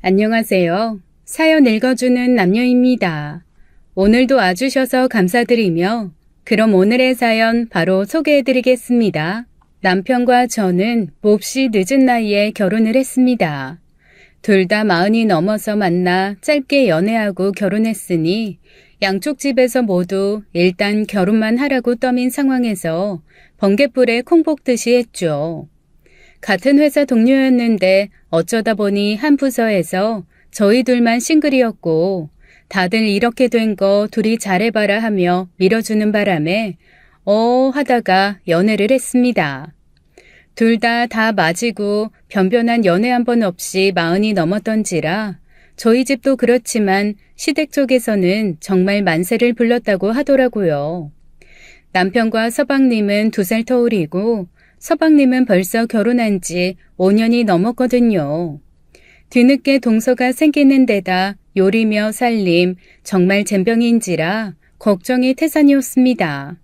안녕하세요. 사연 읽어주는 남녀입니다. 오늘도 와주셔서 감사드리며 그럼 오늘의 사연 바로 소개해드리겠습니다. 남편과 저는 몹시 늦은 나이에 결혼을 했습니다. 둘 다 40이 넘어서 만나 짧게 연애하고 결혼했으니 양쪽 집에서 모두 일단 결혼만 하라고 떠민 상황에서 번갯불에 콩 볶듯이 했죠. 같은 회사 동료였는데 어쩌다 보니 한 부서에서 저희 둘만 싱글이었고 다들 이렇게 된 거 둘이 잘해봐라 하며 밀어주는 바람에 하다가 연애를 했습니다. 둘 다 맞이고 변변한 연애 한 번 없이 40이 넘었던지라 저희 집도 그렇지만 시댁 쪽에서는 정말 만세를 불렀다고 하더라고요. 남편과 서방님은 2살 터울이고 서방님은 벌써 결혼한 지 5년이 넘었거든요. 뒤늦게 동서가 생기는 데다 요리며 살림 정말 젬병인지라 걱정이 태산이었습니다.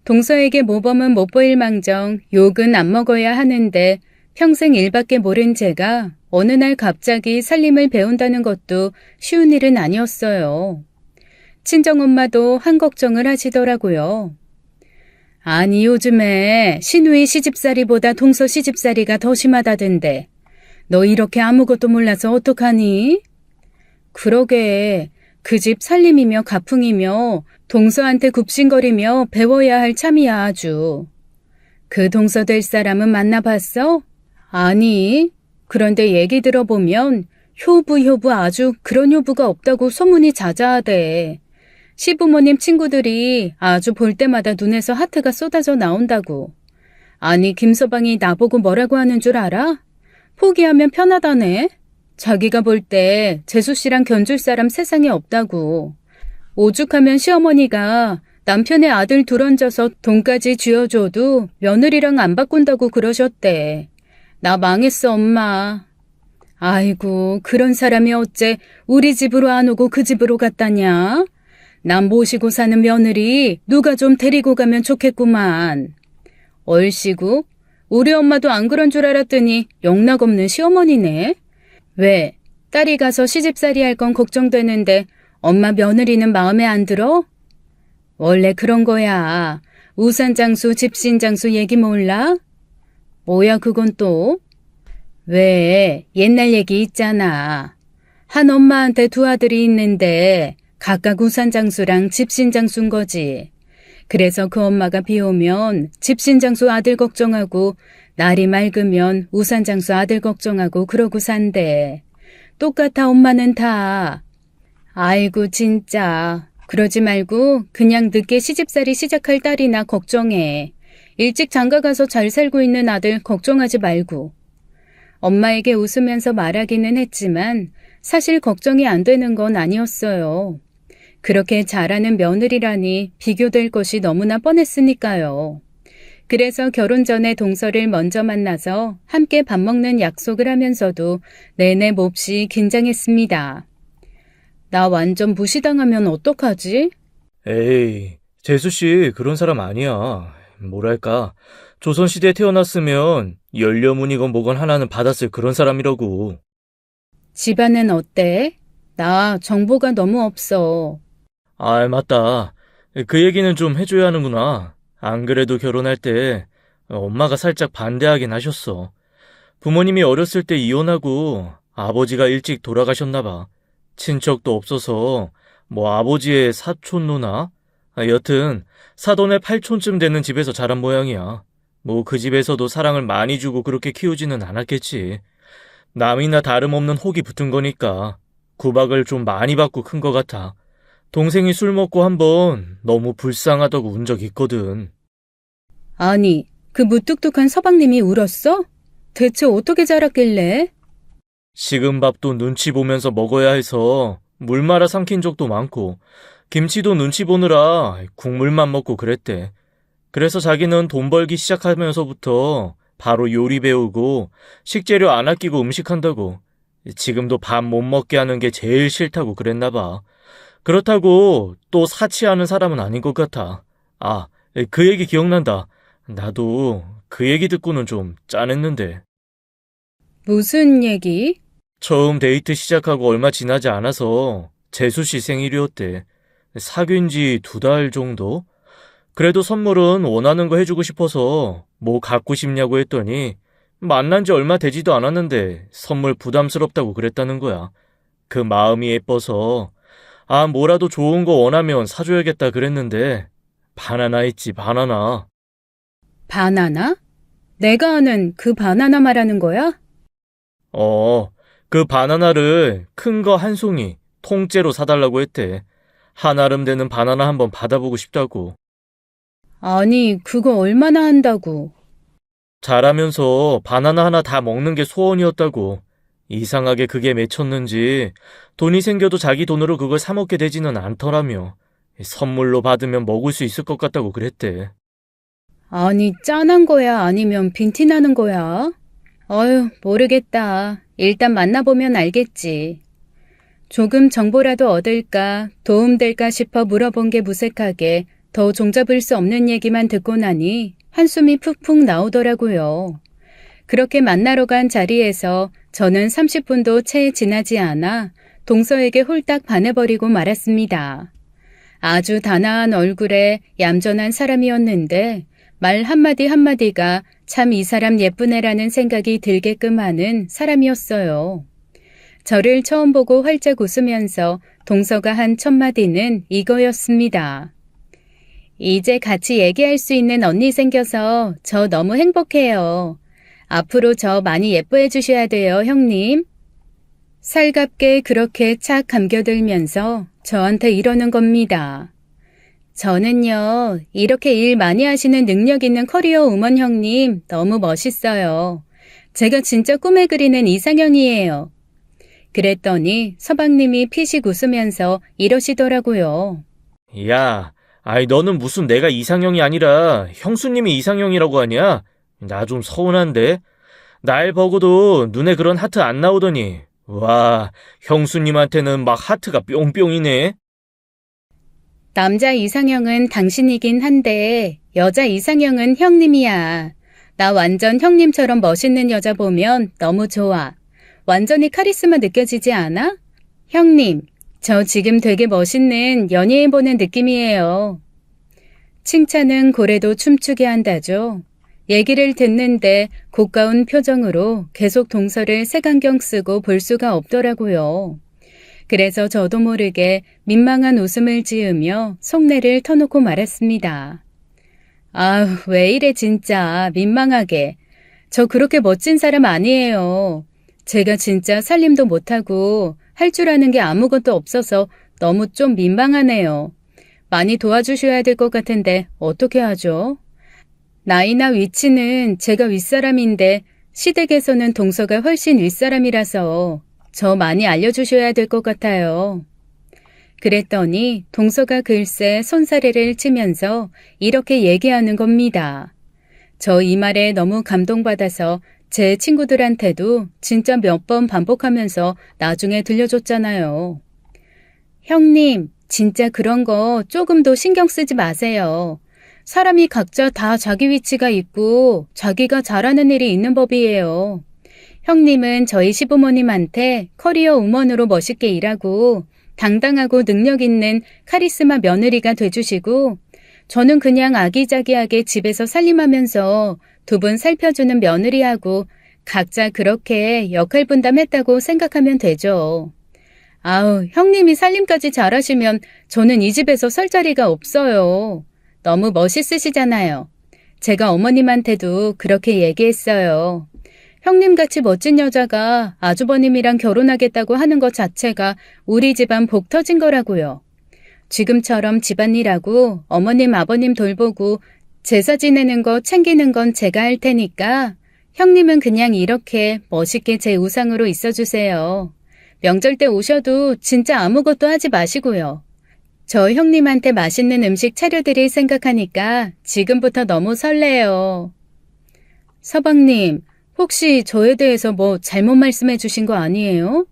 동서에게 모범은 못 보일 망정 욕은 안 먹어야 하는데 평생 일밖에 모른 제가 어느 날 갑자기 살림을 배운다는 것도 쉬운 일은 아니었어요. 친정엄마도 한 걱정을 하시더라고요. 아니 요즘에 시누이 시집살이보다 동서 시집살이가 더 심하다던데 너 이렇게 아무것도 몰라서 어떡하니? 그러게 그 집 살림이며 가풍이며 동서한테 굽신거리며 배워야 할 참이야 아주. 그 동서 될 사람은 만나봤어? 아니 그런데 얘기 들어보면 효부 아주 그런 효부가 없다고 소문이 자자하대. 시부모님 친구들이 아주 볼 때마다 눈에서 하트가 쏟아져 나온다고. 아니 김서방이 나보고 뭐라고 하는 줄 알아? 포기하면 편하다네. 자기가 볼 때 재수씨랑 견줄 사람 세상에 없다고. 오죽하면 시어머니가 남편의 아들 둘 얹어서 돈까지 쥐어줘도 며느리랑 안 바꾼다고 그러셨대. 나 망했어 엄마. 아이고 그런 사람이 어째 우리 집으로 안 오고 그 집으로 갔다냐? 남 모시고 사는 며느리 누가 좀 데리고 가면 좋겠구만. 얼씨구? 우리 엄마도 안 그런 줄 알았더니 영락없는 시어머니네. 왜? 딸이 가서 시집살이 할 건 걱정되는데 엄마 며느리는 마음에 안 들어? 원래 그런 거야. 우산장수 집신장수 얘기 몰라? 뭐야 그건 또? 왜? 옛날 얘기 있잖아. 한 엄마한테 2 아들이 있는데 각각 우산장수랑 집신장수인 거지. 그래서 그 엄마가 비 오면 집신장수 아들 걱정하고 날이 맑으면 우산장수 아들 걱정하고 그러고 산대. 똑같아 엄마는 다. 아이고 진짜. 그러지 말고 그냥 늦게 시집살이 시작할 딸이나 걱정해. 일찍 장가가서 잘 살고 있는 아들 걱정하지 말고. 엄마에게 웃으면서 말하기는 했지만 사실 걱정이 안 되는 건 아니었어요. 그렇게 잘하는 며느리라니 비교될 것이 너무나 뻔했으니까요. 그래서 결혼 전에 동서를 먼저 만나서 함께 밥 먹는 약속을 하면서도 내내 몹시 긴장했습니다. 나 완전 무시당하면 어떡하지? 에이, 재수씨 그런 사람 아니야. 뭐랄까, 조선시대에 태어났으면 연료문이건 뭐건 하나는 받았을 그런 사람이라고. 집안은 어때? 나 정보가 너무 없어. 아, 맞다. 그 얘기는 좀 해줘야 하는구나. 안 그래도 결혼할 때 엄마가 살짝 반대하긴 하셨어. 부모님이 어렸을 때 이혼하고 아버지가 일찍 돌아가셨나 봐. 친척도 없어서 뭐 아버지의 사촌 누나? 여튼 사돈의 8촌쯤 되는 집에서 자란 모양이야. 뭐 그 집에서도 사랑을 많이 주고 그렇게 키우지는 않았겠지. 남이나 다름없는 혹이 붙은 거니까 구박을 좀 많이 받고 큰 것 같아. 동생이 술 먹고 한번 너무 불쌍하다고 운 적 있거든. 아니, 그 무뚝뚝한 서방님이 울었어? 대체 어떻게 자랐길래? 식은 밥도 눈치 보면서 먹어야 해서 물 말아 삼킨 적도 많고 김치도 눈치 보느라 국물만 먹고 그랬대. 그래서 자기는 돈 벌기 시작하면서부터 바로 요리 배우고 식재료 안 아끼고 음식한다고. 지금도 밥 못 먹게 하는 게 제일 싫다고 그랬나 봐. 그렇다고 또 사치하는 사람은 아닌 것 같아. 아, 그 얘기 기억난다. 나도 그 얘기 듣고는 좀 짠했는데. 무슨 얘기? 처음 데이트 시작하고 얼마 지나지 않아서 재수 씨 생일이었대. 사귄 지 2달 정도? 그래도 선물은 원하는 거 해주고 싶어서 뭐 갖고 싶냐고 했더니 만난 지 얼마 되지도 않았는데 선물 부담스럽다고 그랬다는 거야. 그 마음이 예뻐서 뭐라도 좋은 거 원하면 사줘야겠다 그랬는데 바나나 있지, 바나나. 바나나? 내가 아는 그 바나나 말하는 거야? 그 바나나를 큰 거 한 송이 통째로 사달라고 했대. 한아름 되는 바나나 한번 받아보고 싶다고. 아니, 그거 얼마나 한다고. 자라면서 바나나 하나 다 먹는 게 소원이었다고. 이상하게 그게 맺혔는지 돈이 생겨도 자기 돈으로 그걸 사 먹게 되지는 않더라며. 선물로 받으면 먹을 수 있을 것 같다고 그랬대. 아니, 짠한 거야? 아니면 빈티나는 거야? 어휴, 모르겠다. 일단 만나보면 알겠지. 조금 정보라도 얻을까, 도움될까 싶어 물어본 게 무색하게 더 종잡을 수 없는 얘기만 듣고 나니 한숨이 푹푹 나오더라고요. 그렇게 만나러 간 자리에서 저는 30분도 채 지나지 않아 동서에게 홀딱 반해버리고 말았습니다. 아주 단아한 얼굴에 얌전한 사람이었는데 말 한마디 한마디가 참 이 사람 예쁜 애라는 생각이 들게끔 하는 사람이었어요. 저를 처음 보고 활짝 웃으면서 동서가 한 첫 마디는 이거였습니다. 이제 같이 얘기할 수 있는 언니 생겨서 저 너무 행복해요. 앞으로 저 많이 예뻐해 주셔야 돼요, 형님. 살갑게 그렇게 착 감겨들면서 저한테 이러는 겁니다. 저는요, 이렇게 일 많이 하시는 능력 있는 커리어 우먼 형님 너무 멋있어요. 제가 진짜 꿈에 그리는 이상형이에요. 그랬더니 서방님이 피식 웃으면서 이러시더라고요. 야, 너는 무슨 내가 이상형이 아니라 형수님이 이상형이라고 하냐? 나 좀 서운한데? 날 보고도 눈에 그런 하트 안 나오더니 와, 형수님한테는 막 하트가 뿅뿅이네. 남자 이상형은 당신이긴 한데 여자 이상형은 형님이야. 나 완전 형님처럼 멋있는 여자 보면 너무 좋아. 완전히 카리스마 느껴지지 않아? 형님, 저 지금 되게 멋있는 연예인 보는 느낌이에요. 칭찬은 고래도 춤추게 한다죠. 얘기를 듣는데 고가운 표정으로 계속 동서를 색안경 쓰고 볼 수가 없더라고요. 그래서 저도 모르게 민망한 웃음을 지으며 속내를 터놓고 말았습니다. 아우, 왜 이래 진짜 민망하게. 저 그렇게 멋진 사람 아니에요. 제가 진짜 살림도 못하고 할 줄 아는 게 아무것도 없어서 너무 좀 민망하네요. 많이 도와주셔야 될 것 같은데 어떻게 하죠? 나이나 위치는 제가 윗사람인데 시댁에서는 동서가 훨씬 윗사람이라서 저 많이 알려주셔야 될 것 같아요. 그랬더니 동서가 글쎄 손사래를 치면서 이렇게 얘기하는 겁니다. 저 이 말에 너무 감동받아서 제 친구들한테도 진짜 몇 번 반복하면서 나중에 들려줬잖아요. 형님, 진짜 그런 거 조금도 신경 쓰지 마세요. 사람이 각자 다 자기 위치가 있고 자기가 잘하는 일이 있는 법이에요. 형님은 저희 시부모님한테 커리어 우먼으로 멋있게 일하고 당당하고 능력 있는 카리스마 며느리가 돼주시고 저는 그냥 아기자기하게 집에서 살림하면서 두 분 살펴주는 며느리하고 각자 그렇게 역할 분담했다고 생각하면 되죠. 아우, 형님이 살림까지 잘하시면 저는 이 집에서 설 자리가 없어요. 너무 멋있으시잖아요. 제가 어머님한테도 그렇게 얘기했어요. 형님같이 멋진 여자가 아주버님이랑 결혼하겠다고 하는 것 자체가 우리 집안 복 터진 거라고요. 지금처럼 집안일하고 어머님 아버님 돌보고 제사 지내는 거 챙기는 건 제가 할 테니까 형님은 그냥 이렇게 멋있게 제 우상으로 있어주세요. 명절 때 오셔도 진짜 아무것도 하지 마시고요. 저 형님한테 맛있는 음식 차려드릴 생각하니까 지금부터 너무 설레요. 서방님, 혹시 저에 대해서 뭐 잘못 말씀해 주신 거 아니에요?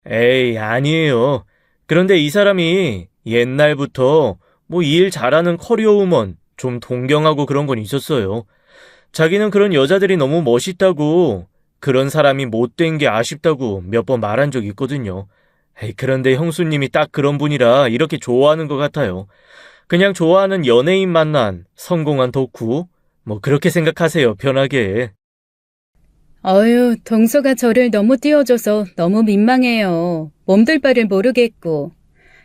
에이, 아니에요. 그런데 이 사람이 옛날부터 뭐 일 잘하는 커리어 우먼 좀 동경하고 그런 건 있었어요. 자기는 그런 여자들이 너무 멋있다고 그런 사람이 못된 게 아쉽다고 몇 번 말한 적 있거든요. 에이, 그런데 형수님이 딱 그런 분이라 이렇게 좋아하는 것 같아요. 그냥 좋아하는 연예인 만난 성공한 덕후? 뭐 그렇게 생각하세요, 편하게. 어휴, 동서가 저를 너무 띄워줘서 너무 민망해요. 몸둘 바를 모르겠고.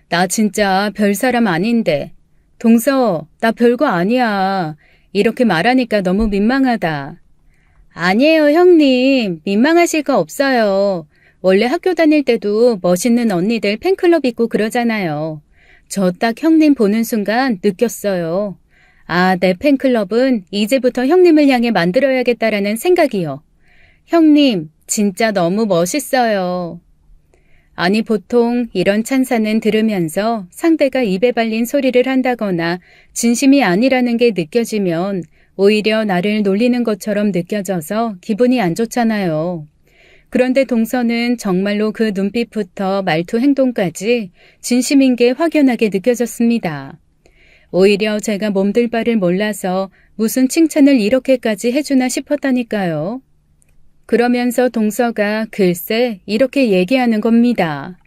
나 진짜 별 사람 아닌데. 동서, 나 별거 아니야. 이렇게 말하니까 너무 민망하다. 아니에요, 형님. 민망하실 거 없어요. 원래 학교 다닐 때도 멋있는 언니들 팬클럽 있고 그러잖아요. 저 딱 형님 보는 순간 느꼈어요. 아, 내 팬클럽은 이제부터 형님을 향해 만들어야겠다라는 생각이요. 형님, 진짜 너무 멋있어요. 아니, 보통 이런 찬사는 들으면서 상대가 입에 발린 소리를 한다거나 진심이 아니라는 게 느껴지면 오히려 나를 놀리는 것처럼 느껴져서 기분이 안 좋잖아요. 그런데 동서는 정말로 그 눈빛부터 말투 행동까지 진심인 게 확연하게 느껴졌습니다. 오히려 제가 몸둘 바를 몰라서 무슨 칭찬을 이렇게까지 해주나 싶었다니까요. 그러면서 동서가 글쎄 이렇게 얘기하는 겁니다.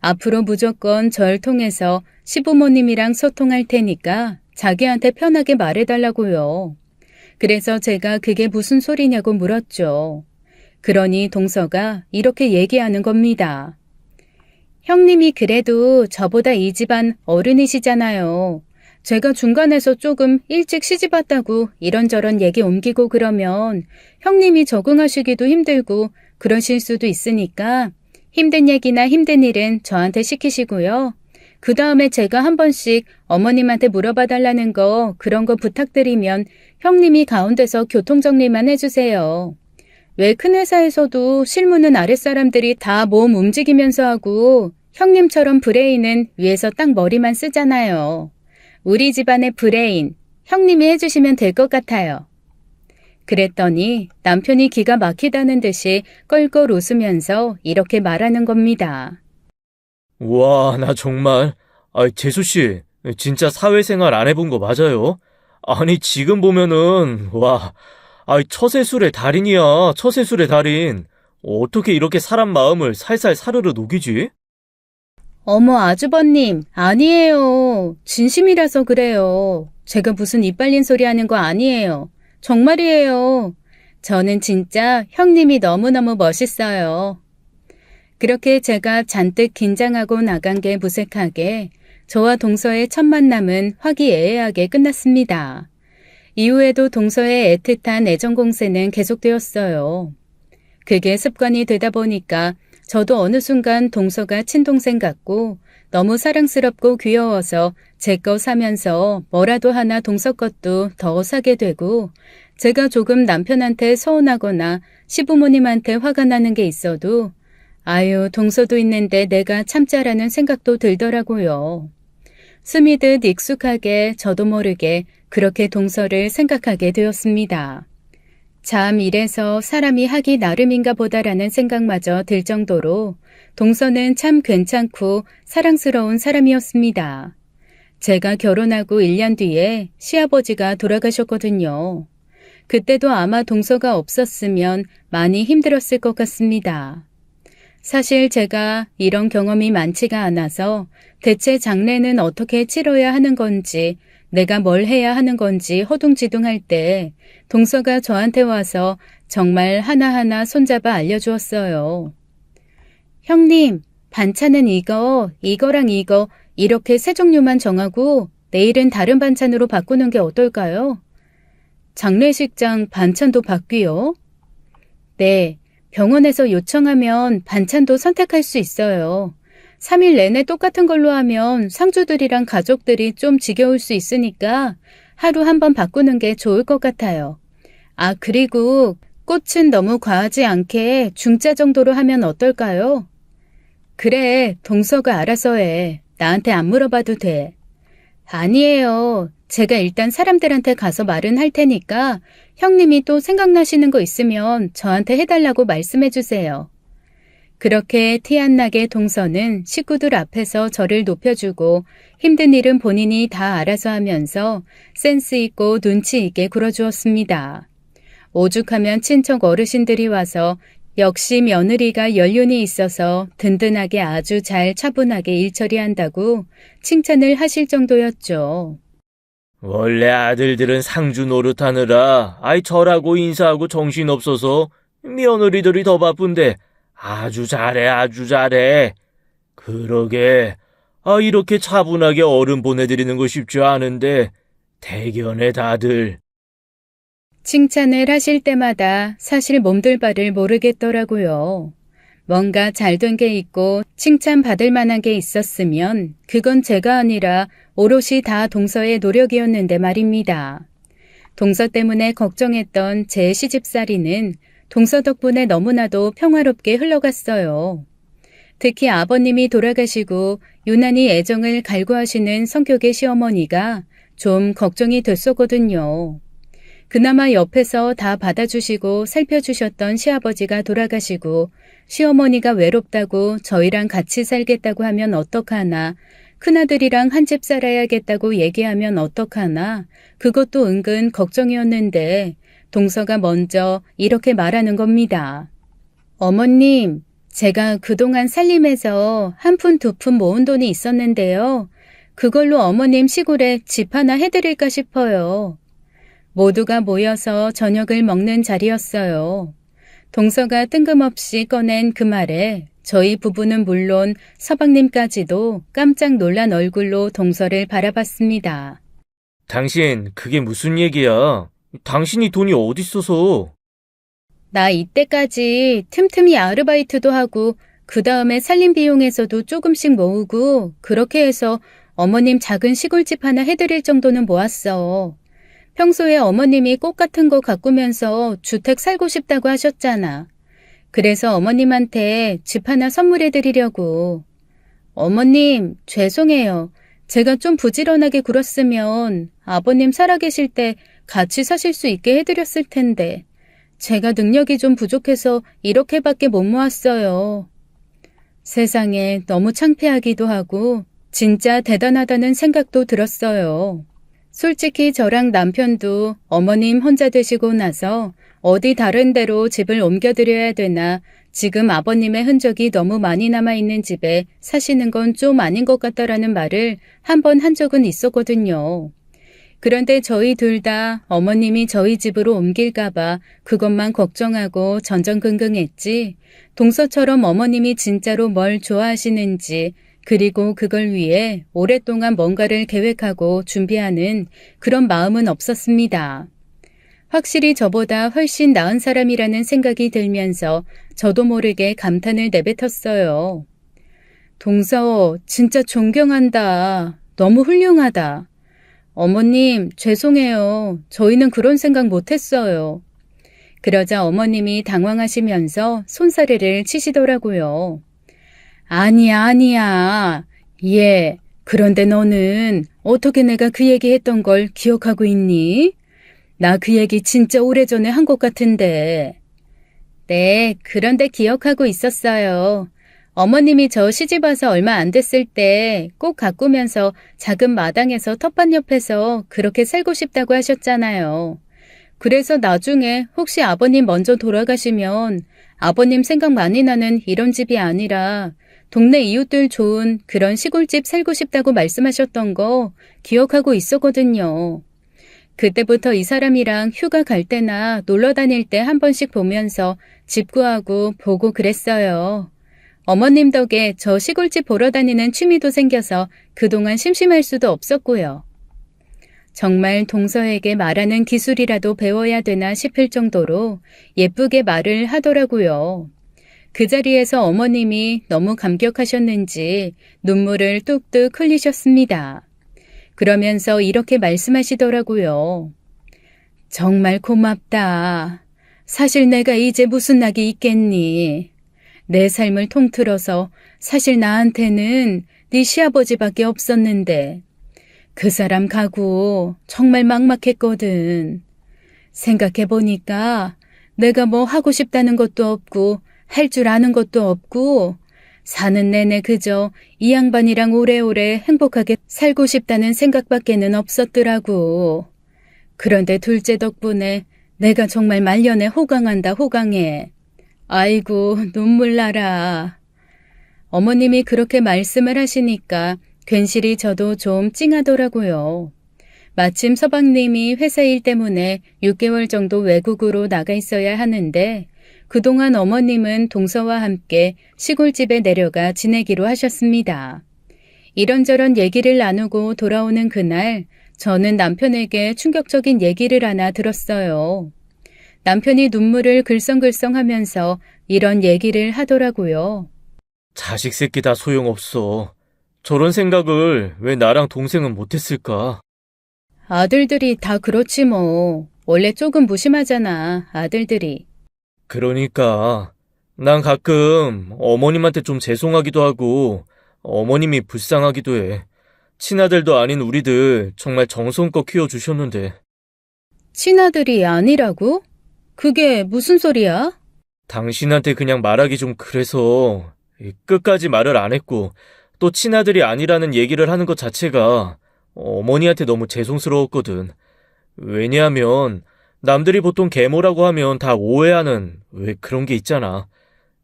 앞으로 무조건 절 통해서 시부모님이랑 소통할 테니까 자기한테 편하게 말해달라고요. 그래서 제가 그게 무슨 소리냐고 물었죠. 그러니 동서가 이렇게 얘기하는 겁니다. 형님이 그래도 저보다 이 집안 어른이시잖아요. 제가 중간에서 조금 일찍 시집 왔다고 이런저런 얘기 옮기고 그러면 형님이 적응하시기도 힘들고 그러실 수도 있으니까 힘든 얘기나 힘든 일은 저한테 시키시고요. 그 다음에 제가 한 번씩 어머님한테 물어봐 달라는 거 그런 거 부탁드리면 형님이 가운데서 교통정리만 해주세요. 왜 큰 회사에서도 실무는 아랫사람들이 다 몸 움직이면서 하고 형님처럼 브레인은 위에서 딱 머리만 쓰잖아요. 우리 집안의 브레인, 형님이 해주시면 될 것 같아요. 그랬더니 남편이 기가 막히다는 듯이 껄껄 웃으면서 이렇게 말하는 겁니다. 와, 나 정말. 재수 씨, 진짜 사회생활 안 해본 거 맞아요? 아니, 지금 보면은, 와, 처세술의 달인이야, 처세술의 달인. 어떻게 이렇게 사람 마음을 살살 사르르 녹이지? 어머, 아주버님, 아니에요. 진심이라서 그래요. 제가 무슨 입 발린 소리 하는 거 아니에요. 정말이에요. 저는 진짜 형님이 너무너무 멋있어요. 그렇게 제가 잔뜩 긴장하고 나간 게 무색하게 저와 동서의 첫 만남은 화기애애하게 끝났습니다. 이후에도 동서의 애틋한 애정 공세는 계속되었어요. 그게 습관이 되다 보니까 저도 어느 순간 동서가 친동생 같고 너무 사랑스럽고 귀여워서 제 거 사면서 뭐라도 하나 동서 것도 더 사게 되고 제가 조금 남편한테 서운하거나 시부모님한테 화가 나는 게 있어도 아유, 동서도 있는데 내가 참자라는 생각도 들더라고요. 스미듯 익숙하게 저도 모르게 그렇게 동서를 생각하게 되었습니다. 참 이래서 사람이 하기 나름인가 보다라는 생각마저 들 정도로 동서는 참 괜찮고 사랑스러운 사람이었습니다. 제가 결혼하고 1년 뒤에 시아버지가 돌아가셨거든요. 그때도 아마 동서가 없었으면 많이 힘들었을 것 같습니다. 사실 제가 이런 경험이 많지가 않아서 대체 장례는 어떻게 치러야 하는 건지 내가 뭘 해야 하는 건지 허둥지둥할 때 동서가 저한테 와서 정말 하나하나 손잡아 알려주었어요. 형님, 반찬은 이거랑 이거 이렇게 세 종류만 정하고 내일은 다른 반찬으로 바꾸는 게 어떨까요? 장례식장 반찬도 바뀌요? 네, 병원에서 요청하면 반찬도 선택할 수 있어요. 3일 내내 똑같은 걸로 하면 상주들이랑 가족들이 좀 지겨울 수 있으니까 하루 한 번 바꾸는 게 좋을 것 같아요. 아, 그리고 꽃은 너무 과하지 않게 중짜 정도로 하면 어떨까요? 그래, 동서가 알아서 해. 나한테 안 물어봐도 돼. 아니에요. 제가 일단 사람들한테 가서 말은 할 테니까 형님이 또 생각나시는 거 있으면 저한테 해달라고 말씀해 주세요. 그렇게 티 안 나게 동서는 식구들 앞에서 저를 높여주고 힘든 일은 본인이 다 알아서 하면서 센스 있고 눈치 있게 굴어주었습니다. 오죽하면 친척 어르신들이 와서 역시 며느리가 연륜이 있어서 든든하게 아주 잘 차분하게 일처리한다고 칭찬을 하실 정도였죠. 원래 아들들은 상주 노릇하느라 아이 절하고 인사하고 정신없어서 며느리들이 더 바쁜데 아주 잘해, 아주 잘해. 그러게, 이렇게 차분하게 어른 보내드리는 거 쉽지 않은데 대견해 다들. 칭찬을 하실 때마다 사실 몸둘 바를 모르겠더라고요. 뭔가 잘된 게 있고 칭찬받을 만한 게 있었으면 그건 제가 아니라 오롯이 다 동서의 노력이었는데 말입니다. 동서 때문에 걱정했던 제 시집살이는 동서 덕분에 너무나도 평화롭게 흘러갔어요. 특히 아버님이 돌아가시고 유난히 애정을 갈구하시는 성격의 시어머니가 좀 걱정이 됐었거든요. 그나마 옆에서 다 받아주시고 살펴주셨던 시아버지가 돌아가시고 시어머니가 외롭다고 저희랑 같이 살겠다고 하면 어떡하나, 큰아들이랑 한 집 살아야겠다고 얘기하면 어떡하나, 그것도 은근 걱정이었는데 동서가 먼저 이렇게 말하는 겁니다. 어머님, 제가 그동안 살림해서 한 푼 두 푼 모은 돈이 있었는데요. 그걸로 어머님 시골에 집 하나 해드릴까 싶어요. 모두가 모여서 저녁을 먹는 자리였어요. 동서가 뜬금없이 꺼낸 그 말에 저희 부부는 물론 서방님까지도 깜짝 놀란 얼굴로 동서를 바라봤습니다. 당신, 그게 무슨 얘기야? 당신이 돈이 어딨어서? 나 이때까지 틈틈이 아르바이트도 하고 그 다음에 살림 비용에서도 조금씩 모으고 그렇게 해서 어머님 작은 시골집 하나 해드릴 정도는 모았어. 평소에 어머님이 꽃 같은 거 가꾸면서 주택 살고 싶다고 하셨잖아. 그래서 어머님한테 집 하나 선물해 드리려고. 어머님, 죄송해요. 제가 좀 부지런하게 굴었으면 아버님 살아계실 때 같이 사실 수 있게 해드렸을 텐데. 제가 능력이 좀 부족해서 이렇게밖에 못 모았어요. 세상에 너무 창피하기도 하고 진짜 대단하다는 생각도 들었어요. 솔직히 저랑 남편도 어머님 혼자 되시고 나서 어디 다른 데로 집을 옮겨드려야 되나 지금 아버님의 흔적이 너무 많이 남아있는 집에 사시는 건 좀 아닌 것 같다라는 말을 한 번 한 적은 있었거든요. 그런데 저희 둘 다 어머님이 저희 집으로 옮길까봐 그것만 걱정하고 전전긍긍했지 동서처럼 어머님이 진짜로 뭘 좋아하시는지 그리고 그걸 위해 오랫동안 뭔가를 계획하고 준비하는 그런 마음은 없었습니다. 확실히 저보다 훨씬 나은 사람이라는 생각이 들면서 저도 모르게 감탄을 내뱉었어요. 동서, 진짜 존경한다. 너무 훌륭하다. 어머님, 죄송해요. 저희는 그런 생각 못했어요. 그러자 어머님이 당황하시면서 손사래를 치시더라고요. 아니야. 예, 그런데 너는 어떻게 내가 그 얘기했던 걸 기억하고 있니? 나 그 얘기 진짜 오래전에 한 것 같은데. 네, 그런데 기억하고 있었어요. 어머님이 저 시집 와서 얼마 안 됐을 때 꼭 가꾸면서 작은 마당에서 텃밭 옆에서 그렇게 살고 싶다고 하셨잖아요. 그래서 나중에 혹시 아버님 먼저 돌아가시면 아버님 생각 많이 나는 이런 집이 아니라 동네 이웃들 좋은 그런 시골집 살고 싶다고 말씀하셨던 거 기억하고 있었거든요. 그때부터 이 사람이랑 휴가 갈 때나 놀러 다닐 때 한 번씩 보면서 집 구하고 보고 그랬어요. 어머님 덕에 저 시골집 보러 다니는 취미도 생겨서 그동안 심심할 수도 없었고요. 정말 동서에게 말하는 기술이라도 배워야 되나 싶을 정도로 예쁘게 말을 하더라고요. 그 자리에서 어머님이 너무 감격하셨는지 눈물을 뚝뚝 흘리셨습니다. 그러면서 이렇게 말씀하시더라고요. 정말 고맙다. 사실 내가 이제 무슨 낙이 있겠니? 내 삶을 통틀어서 사실 나한테는 네 시아버지밖에 없었는데 그 사람 가고 정말 막막했거든. 생각해보니까 내가 뭐 하고 싶다는 것도 없고 할 줄 아는 것도 없고 사는 내내 그저 이 양반이랑 오래오래 행복하게 살고 싶다는 생각밖에는 없었더라고. 그런데 둘째 덕분에 내가 정말 말년에 호강한다, 호강해. 아이고, 눈물 나라. 어머님이 그렇게 말씀을 하시니까 괜시리 저도 좀 찡하더라고요. 마침 서방님이 회사 일 때문에 6개월 정도 외국으로 나가 있어야 하는데 그동안 어머님은 동서와 함께 시골집에 내려가 지내기로 하셨습니다. 이런저런 얘기를 나누고 돌아오는 그날 저는 남편에게 충격적인 얘기를 하나 들었어요. 남편이 눈물을 글썽글썽하면서 이런 얘기를 하더라고요. 자식 새끼 다 소용없어. 저런 생각을 왜 나랑 동생은 못했을까? 아들들이 다 그렇지 뭐. 원래 조금 무심하잖아, 아들들이. 그러니까 난 가끔 어머님한테 좀 죄송하기도 하고 어머님이 불쌍하기도 해. 친아들도 아닌 우리들 정말 정성껏 키워주셨는데. 친아들이 아니라고? 그게 무슨 소리야? 당신한테 그냥 말하기 좀 그래서 끝까지 말을 안 했고 또 친아들이 아니라는 얘기를 하는 것 자체가 어머니한테 너무 죄송스러웠거든. 왜냐하면 남들이 보통 계모라고 하면 다 오해하는 왜 그런 게 있잖아.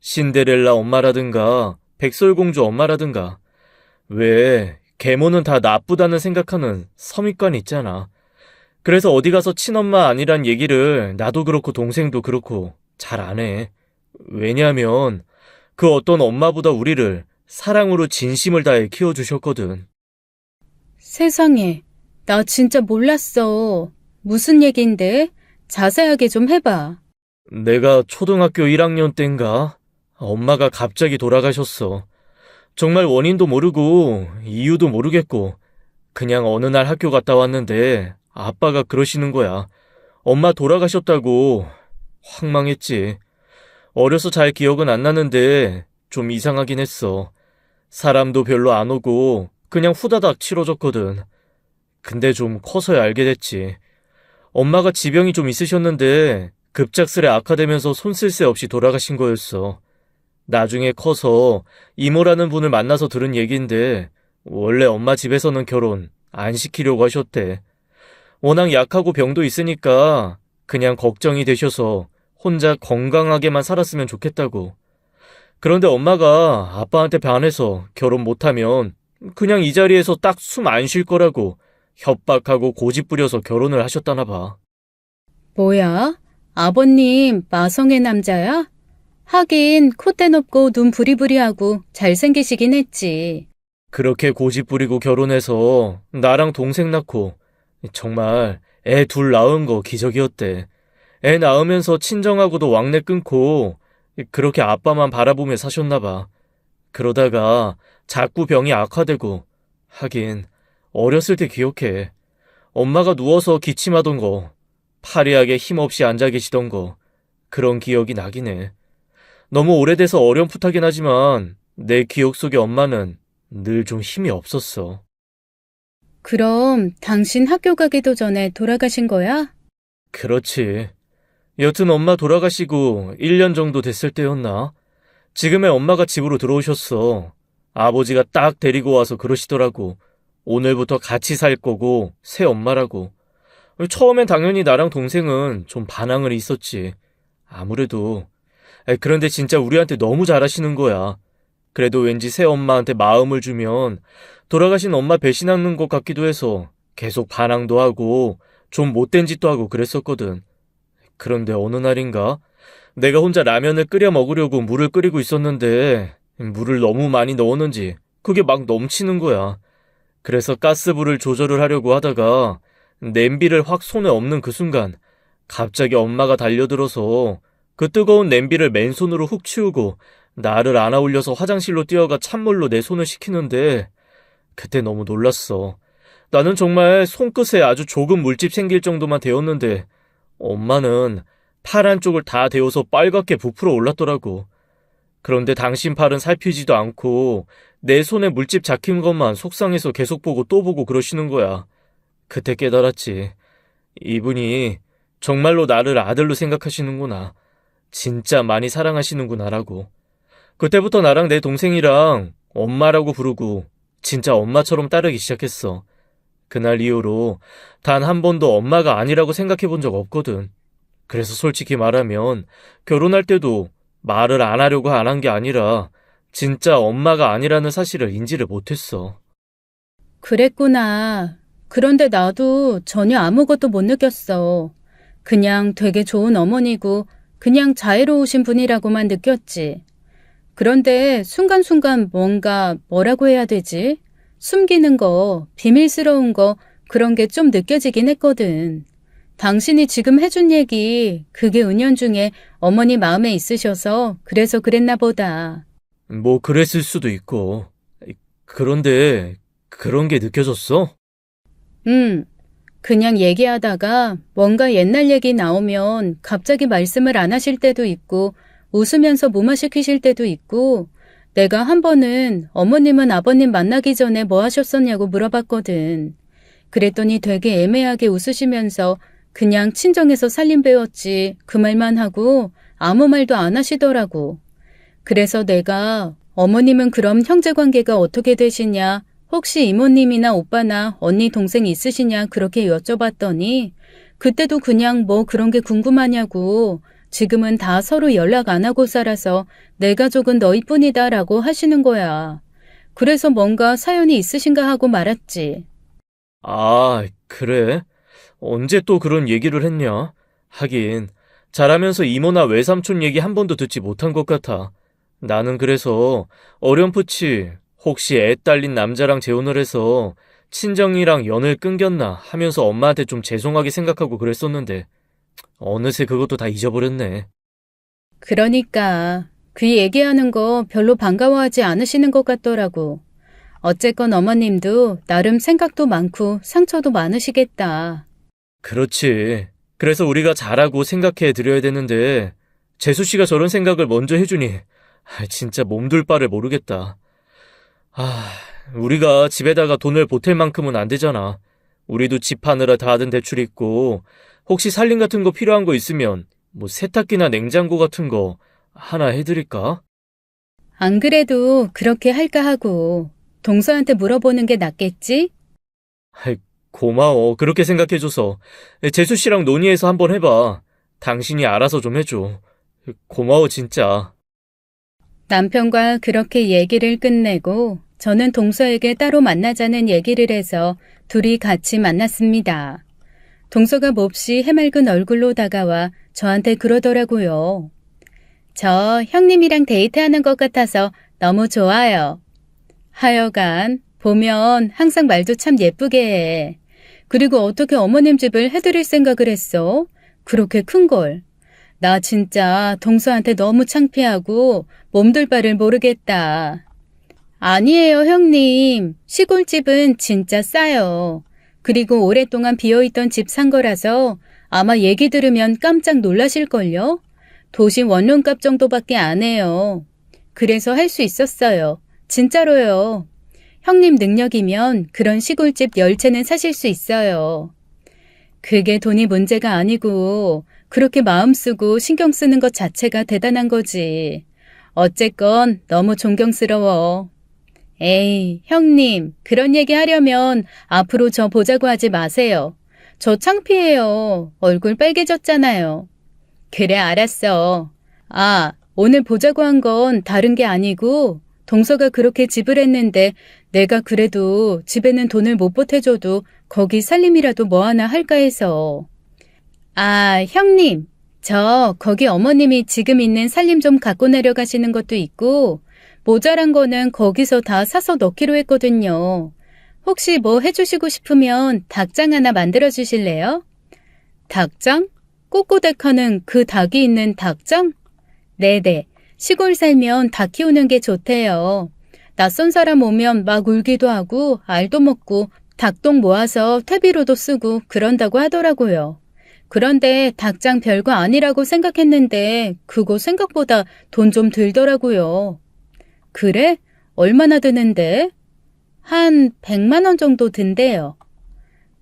신데렐라 엄마라든가 백설공주 엄마라든가 왜 계모는 다 나쁘다는 생각하는 선입관이 있잖아. 그래서 어디 가서 친엄마 아니란 얘기를 나도 그렇고 동생도 그렇고 잘 안 해. 왜냐하면 그 어떤 엄마보다 우리를 사랑으로 진심을 다해 키워주셨거든. 세상에, 나 진짜 몰랐어. 무슨 얘긴데? 자세하게 좀 해봐. 내가 초등학교 1학년 땐가 엄마가 갑자기 돌아가셨어. 정말 원인도 모르고 이유도 모르겠고 그냥 어느 날 학교 갔다 왔는데 아빠가 그러시는 거야. 엄마 돌아가셨다고. 황망했지. 어려서 잘 기억은 안 나는데 좀 이상하긴 했어. 사람도 별로 안 오고 그냥 후다닥 치러졌거든. 근데 좀 커서야 알게 됐지. 엄마가 지병이 좀 있으셨는데 급작스레 악화되면서 손 쓸 새 없이 돌아가신 거였어. 나중에 커서 이모라는 분을 만나서 들은 얘기인데 원래 엄마 집에서는 결혼 안 시키려고 하셨대. 워낙 약하고 병도 있으니까 그냥 걱정이 되셔서 혼자 건강하게만 살았으면 좋겠다고. 그런데 엄마가 아빠한테 반해서 결혼 못하면 그냥 이 자리에서 딱 숨 안 쉴 거라고 협박하고 고집 부려서 결혼을 하셨다나 봐. 뭐야? 아버님 마성의 남자야? 하긴 콧대 높고 눈 부리부리하고 잘생기시긴 했지. 그렇게 고집 부리고 결혼해서 나랑 동생 낳고 정말 애 둘 낳은 거 기적이었대. 애 낳으면서 친정하고도 왕래 끊고 그렇게 아빠만 바라보며 사셨나 봐. 그러다가 자꾸 병이 악화되고 하긴 어렸을 때 기억해. 엄마가 누워서 기침하던 거, 파리하게 힘없이 앉아 계시던 거 그런 기억이 나긴 해. 너무 오래돼서 어렴풋하긴 하지만 내 기억 속의 엄마는 늘 좀 힘이 없었어. 그럼 당신 학교 가기도 전에 돌아가신 거야? 그렇지. 여튼 엄마 돌아가시고 1년 정도 됐을 때였나? 지금의 엄마가 집으로 들어오셨어. 아버지가 딱 데리고 와서 그러시더라고. 오늘부터 같이 살 거고 새 엄마라고. 처음엔 당연히 나랑 동생은 좀 반항을 있었지. 아무래도. 그런데 진짜 우리한테 너무 잘하시는 거야. 그래도 왠지 새 엄마한테 마음을 주면 돌아가신 엄마 배신하는 것 같기도 해서 계속 반항도 하고 좀 못된 짓도 하고 그랬었거든. 그런데 어느 날인가 내가 혼자 라면을 끓여 먹으려고 물을 끓이고 있었는데 물을 너무 많이 넣었는지 그게 막 넘치는 거야. 그래서 가스불을 조절을 하려고 하다가 냄비를 확 손에 엎는 그 순간 갑자기 엄마가 달려들어서 그 뜨거운 냄비를 맨손으로 훅 치우고 나를 안아 올려서 화장실로 뛰어가 찬물로 내 손을 식히는데 그때 너무 놀랐어. 나는 정말 손끝에 아주 조금 물집 생길 정도만 데웠는데 엄마는 팔 한쪽을 다 데워서 빨갛게 부풀어 올랐더라고. 그런데 당신 팔은 살피지도 않고 내 손에 물집 잡힌 것만 속상해서 계속 보고 또 보고 그러시는 거야. 그때 깨달았지. 이분이 정말로 나를 아들로 생각하시는구나. 진짜 많이 사랑하시는구나라고. 그때부터 나랑 내 동생이랑 엄마라고 부르고 진짜 엄마처럼 따르기 시작했어. 그날 이후로 단 한 번도 엄마가 아니라고 생각해 본 적 없거든. 그래서 솔직히 말하면 결혼할 때도 말을 안 하려고 안 한 게 아니라 진짜 엄마가 아니라는 사실을 인지를 못했어. 그랬구나. 그런데 나도 전혀 아무것도 못 느꼈어. 그냥 되게 좋은 어머니고 그냥 자애로우신 분이라고만 느꼈지. 그런데 순간순간 뭐라고 해야 되지? 숨기는 거, 비밀스러운 거, 그런 게 좀 느껴지긴 했거든. 당신이 지금 해준 얘기, 그게 은연중에 어머니 마음에 있으셔서 그래서 그랬나 보다. 뭐 그랬을 수도 있고. 그런데 그런 게 느껴졌어? 그냥 얘기하다가 뭔가 옛날 얘기 나오면 갑자기 말씀을 안 하실 때도 있고 웃으면서 무마시키실 때도 있고 내가 한 번은 어머님은 아버님 만나기 전에 뭐 하셨었냐고 물어봤거든. 그랬더니 되게 애매하게 웃으시면서 그냥 친정에서 살림 배웠지 그 말만 하고 아무 말도 안 하시더라고. 그래서 내가 어머님은 그럼 형제 관계가 어떻게 되시냐? 혹시 이모님이나 오빠나 언니 동생 있으시냐? 그렇게 여쭤봤더니 그때도 그냥 뭐 그런 게 궁금하냐고 지금은 다 서로 연락 안 하고 살아서 내 가족은 너희뿐이다 라고 하시는 거야. 그래서 뭔가 사연이 있으신가 하고 말았지. 아, 그래? 언제 또 그런 얘기를 했냐? 하긴, 자라면서 이모나 외삼촌 얘기 한 번도 듣지 못한 것 같아. 나는 그래서 어렴풋이 혹시 애 딸린 남자랑 재혼을 해서 친정이랑 연을 끊겼나 하면서 엄마한테 좀 죄송하게 생각하고 그랬었는데, 어느새 그것도 다 잊어버렸네. 그러니까 그 얘기하는 거 별로 반가워하지 않으시는 것 같더라고. 어쨌건 어머님도 나름 생각도 많고 상처도 많으시겠다. 그렇지. 그래서 우리가 잘하고 생각해 드려야 되는데, 재수 씨가 저런 생각을 먼저 해주니, 진짜 몸둘 바를 모르겠다. 우리가 집에다가 돈을 보탤 만큼은 안 되잖아. 우리도 집 파느라 다 받은 대출 있고, 혹시 살림 같은 거 필요한 거 있으면, 뭐 세탁기나 냉장고 같은 거 하나 해드릴까? 안 그래도 그렇게 할까 하고 동서한테 물어보는 게 낫겠지? 아이, 고마워. 그렇게 생각해줘서. 재수 씨랑 논의해서 한번 해봐. 당신이 알아서 좀 해줘. 고마워, 진짜. 남편과 그렇게 얘기를 끝내고 저는 동서에게 따로 만나자는 얘기를 해서 둘이 같이 만났습니다. 동서가 몹시 해맑은 얼굴로 다가와 저한테 그러더라고요. 저 형님이랑 데이트하는 것 같아서 너무 좋아요. 하여간 보면 항상 말도 참 예쁘게 해. 그리고 어떻게 어머님 집을 해드릴 생각을 했어? 그렇게 큰 걸. 나 진짜 동서한테 너무 창피하고 몸둘 바를 모르겠다. 아니에요, 형님. 시골집은 진짜 싸요. 그리고 오랫동안 비어있던 집 산 거라서 아마 얘기 들으면 깜짝 놀라실걸요? 도심 원룸값 정도밖에 안 해요. 그래서 할 수 있었어요. 진짜로요. 형님 능력이면 그런 시골집 10채는 사실 수 있어요. 그게 돈이 문제가 아니고 그렇게 마음 쓰고 신경 쓰는 것 자체가 대단한 거지. 어쨌건 너무 존경스러워. 에이, 형님, 그런 얘기 하려면 앞으로 저 보자고 하지 마세요. 저 창피해요. 얼굴 빨개졌잖아요. 그래, 알았어. 아, 오늘 보자고 한 건 다른 게 아니고 동서가 그렇게 집을 했는데 내가 그래도 집에는 돈을 못 보태줘도 거기 살림이라도 뭐 하나 할까 해서. 아, 형님, 저 거기 어머님이 지금 있는 살림 좀 갖고 내려가시는 것도 있고 모자란 거는 거기서 다 사서 넣기로 했거든요. 혹시 뭐 해주시고 싶으면 닭장 하나 만들어 주실래요? 닭장? 꼬꼬댁하는 그 닭이 있는 닭장? 네네. 시골 살면 닭 키우는 게 좋대요. 낯선 사람 오면 막 울기도 하고 알도 먹고 닭똥 모아서 퇴비로도 쓰고 그런다고 하더라고요. 그런데 닭장 별거 아니라고 생각했는데 그거 생각보다 돈 좀 들더라고요. 그래? 얼마나 드는데? 한 100만 원 정도 든대요.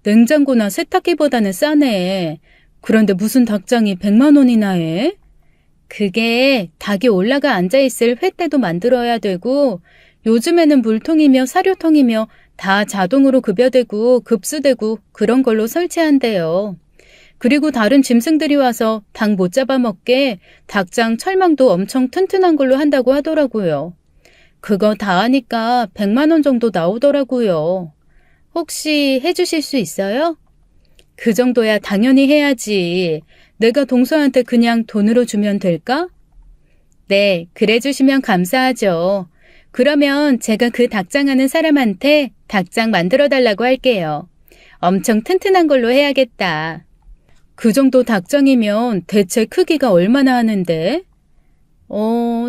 냉장고나 세탁기보다는 싸네. 그런데 무슨 닭장이 100만 원이나 해? 그게 닭이 올라가 앉아있을 횃대도 만들어야 되고 요즘에는 물통이며 사료통이며 다 자동으로 급여되고 급수되고 그런 걸로 설치한대요. 그리고 다른 짐승들이 와서 닭 못 잡아먹게 닭장 철망도 엄청 튼튼한 걸로 한다고 하더라고요. 그거 다 하니까 100만 원 정도 나오더라고요. 혹시 해주실 수 있어요? 그 정도야 당연히 해야지. 내가 동서한테 그냥 돈으로 주면 될까? 네, 그래 주시면 감사하죠. 그러면 제가 그 닭장 하는 사람한테 닭장 만들어 달라고 할게요. 엄청 튼튼한 걸로 해야겠다. 그 정도 닭장이면 대체 크기가 얼마나 하는데?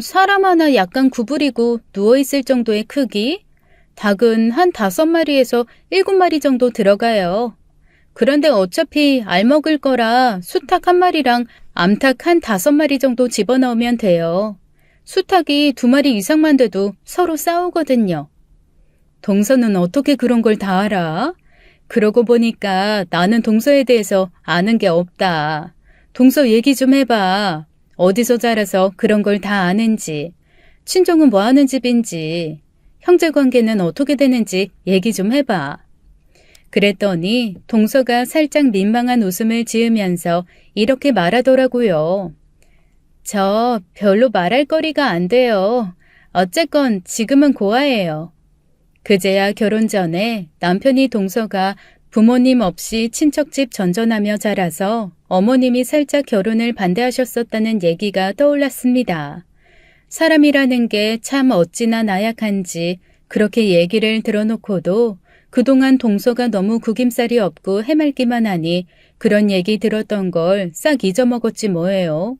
사람 하나 약간 구부리고 누워있을 정도의 크기? 닭은 한 5마리에서 7마리 정도 들어가요. 그런데 어차피 알 먹을 거라 수탉 1마리랑 암탉 한 5마리 정도 집어넣으면 돼요. 수탉이 2마리 이상만 돼도 서로 싸우거든요. 동서는 어떻게 그런 걸 다 알아? 그러고 보니까 나는 동서에 대해서 아는 게 없다. 동서 얘기 좀 해봐. 어디서 자라서 그런 걸 다 아는지, 친정은 뭐 하는 집인지, 형제관계는 어떻게 되는지 얘기 좀 해봐. 그랬더니 동서가 살짝 민망한 웃음을 지으면서 이렇게 말하더라고요. 저 별로 말할 거리가 안 돼요. 어쨌건 지금은 고아예요. 그제야 결혼 전에 남편이 동서가 부모님 없이 친척집 전전하며 자라서 어머님이 살짝 결혼을 반대하셨었다는 얘기가 떠올랐습니다. 사람이라는 게 참 어찌나 나약한지 그렇게 얘기를 들어놓고도 그동안 동서가 너무 구김살이 없고 해맑기만 하니 그런 얘기 들었던 걸 싹 잊어먹었지 뭐예요.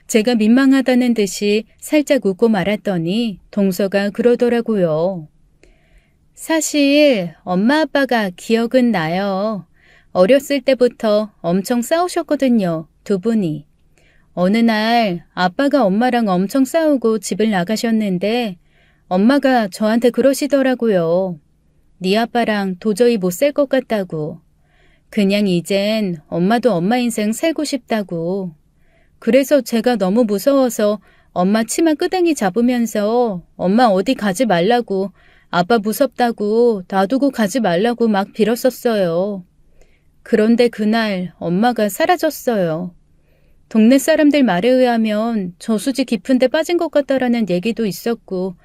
제가 민망하다는 듯이 살짝 웃고 말았더니 동서가 그러더라고요. 사실 엄마 아빠가 기억은 나요. 어렸을 때부터 엄청 싸우셨거든요, 두 분이. 어느 날 아빠가 엄마랑 엄청 싸우고 집을 나가셨는데 엄마가 저한테 그러시더라고요. 네 아빠랑 도저히 못 살 것 같다고. 그냥 이젠 엄마도 엄마 인생 살고 싶다고. 그래서 제가 너무 무서워서 엄마 치마 끄댕이 잡으면서 엄마 어디 가지 말라고, 아빠 무섭다고 놔두고 가지 말라고 막 빌었었어요. 그런데 그날 엄마가 사라졌어요. 동네 사람들 말에 의하면 저수지 깊은 데 빠진 것 같다라는 얘기도 있었고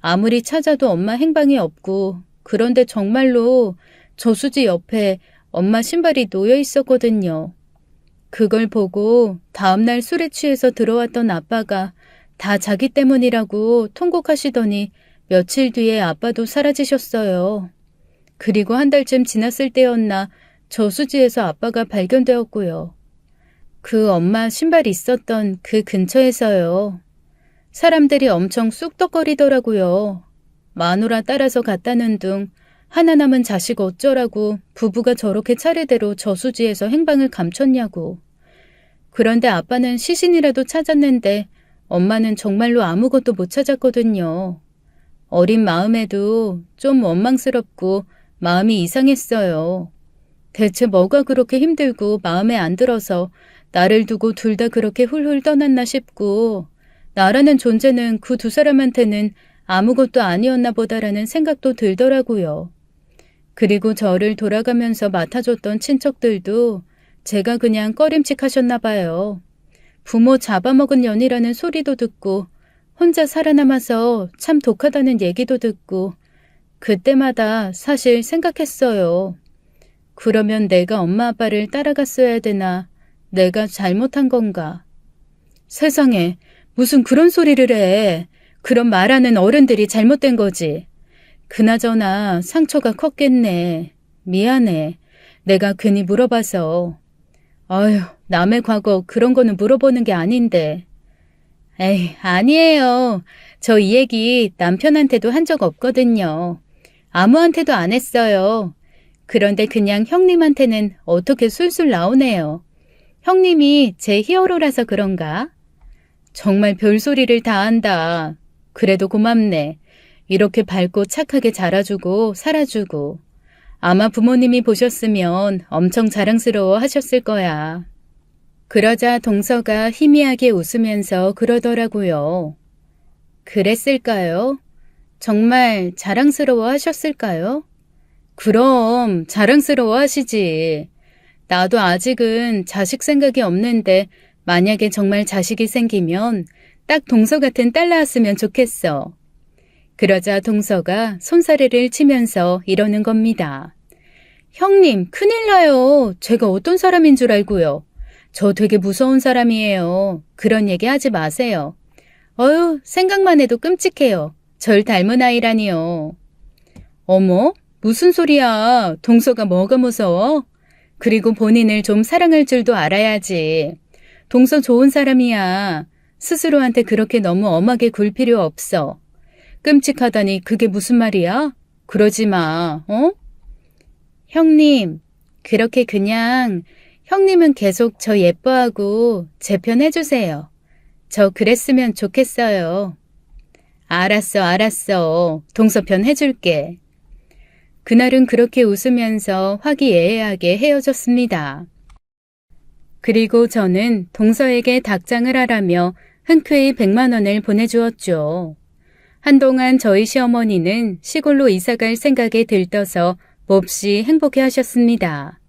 아무리 찾아도 엄마 행방이 없고 그런데 정말로 저수지 옆에 엄마 신발이 놓여 있었거든요. 그걸 보고 다음날 술에 취해서 들어왔던 아빠가 다 자기 때문이라고 통곡하시더니 며칠 뒤에 아빠도 사라지셨어요. 그리고 한 달쯤 지났을 때였나 저수지에서 아빠가 발견되었고요. 그 엄마 신발이 있었던 그 근처에서요. 사람들이 엄청 쑥덕거리더라고요. 마누라 따라서 갔다는 둥 하나 남은 자식 어쩌라고 부부가 저렇게 차례대로 저수지에서 행방을 감췄냐고. 그런데 아빠는 시신이라도 찾았는데 엄마는 정말로 아무것도 못 찾았거든요. 어린 마음에도 좀 원망스럽고 마음이 이상했어요. 대체 뭐가 그렇게 힘들고 마음에 안 들어서 나를 두고 둘 다 그렇게 훌훌 떠났나 싶고 나라는 존재는 그 두 사람한테는 아무것도 아니었나 보다라는 생각도 들더라고요. 그리고 저를 돌아가면서 맡아줬던 친척들도 제가 그냥 꺼림칙하셨나 봐요. 부모 잡아먹은 년이라는 소리도 듣고 혼자 살아남아서 참 독하다는 얘기도 듣고 그때마다 사실 생각했어요. 그러면 내가 엄마 아빠를 따라갔어야 되나? 내가 잘못한 건가? 세상에 무슨 그런 소리를 해. 그런 말하는 어른들이 잘못된 거지. 그나저나 상처가 컸겠네. 미안해. 내가 괜히 물어봐서. 어휴, 남의 과거 그런 거는 물어보는 게 아닌데. 에이, 아니에요. 저 이 얘기 남편한테도 한 적 없거든요. 아무한테도 안 했어요. 그런데 그냥 형님한테는 어떻게 술술 나오네요. 형님이 제 히어로라서 그런가? 정말 별소리를 다 한다. 그래도 고맙네. 이렇게 밝고 착하게 자라주고 살아주고. 아마 부모님이 보셨으면 엄청 자랑스러워 하셨을 거야. 그러자 동서가 희미하게 웃으면서 그러더라고요. 그랬을까요? 정말 자랑스러워 하셨을까요? 그럼 자랑스러워 하시지. 나도 아직은 자식 생각이 없는데 만약에 정말 자식이 생기면 딱 동서 같은 딸 낳았으면 좋겠어. 그러자 동서가 손사래를 치면서 이러는 겁니다. 형님, 큰일 나요. 제가 어떤 사람인 줄 알고요. 저 되게 무서운 사람이에요. 그런 얘기 하지 마세요. 어휴, 생각만 해도 끔찍해요. 절 닮은 아이라니요. 어머, 무슨 소리야. 동서가 뭐가 무서워? 그리고 본인을 좀 사랑할 줄도 알아야지. 동서 좋은 사람이야. 스스로한테 그렇게 너무 엄하게 굴 필요 없어. 끔찍하다니 그게 무슨 말이야? 그러지 마, 어? 형님, 그렇게 그냥 형님은 계속 저 예뻐하고 제 편 해주세요. 저 그랬으면 좋겠어요. 알았어. 동서 편 해줄게. 그날은 그렇게 웃으면서 화기애애하게 헤어졌습니다. 그리고 저는 동서에게 닭장을 하라며 흔쾌히 100만 원을 보내주었죠. 한동안 저희 시어머니는 시골로 이사갈 생각에 들떠서 몹시 행복해 하셨습니다.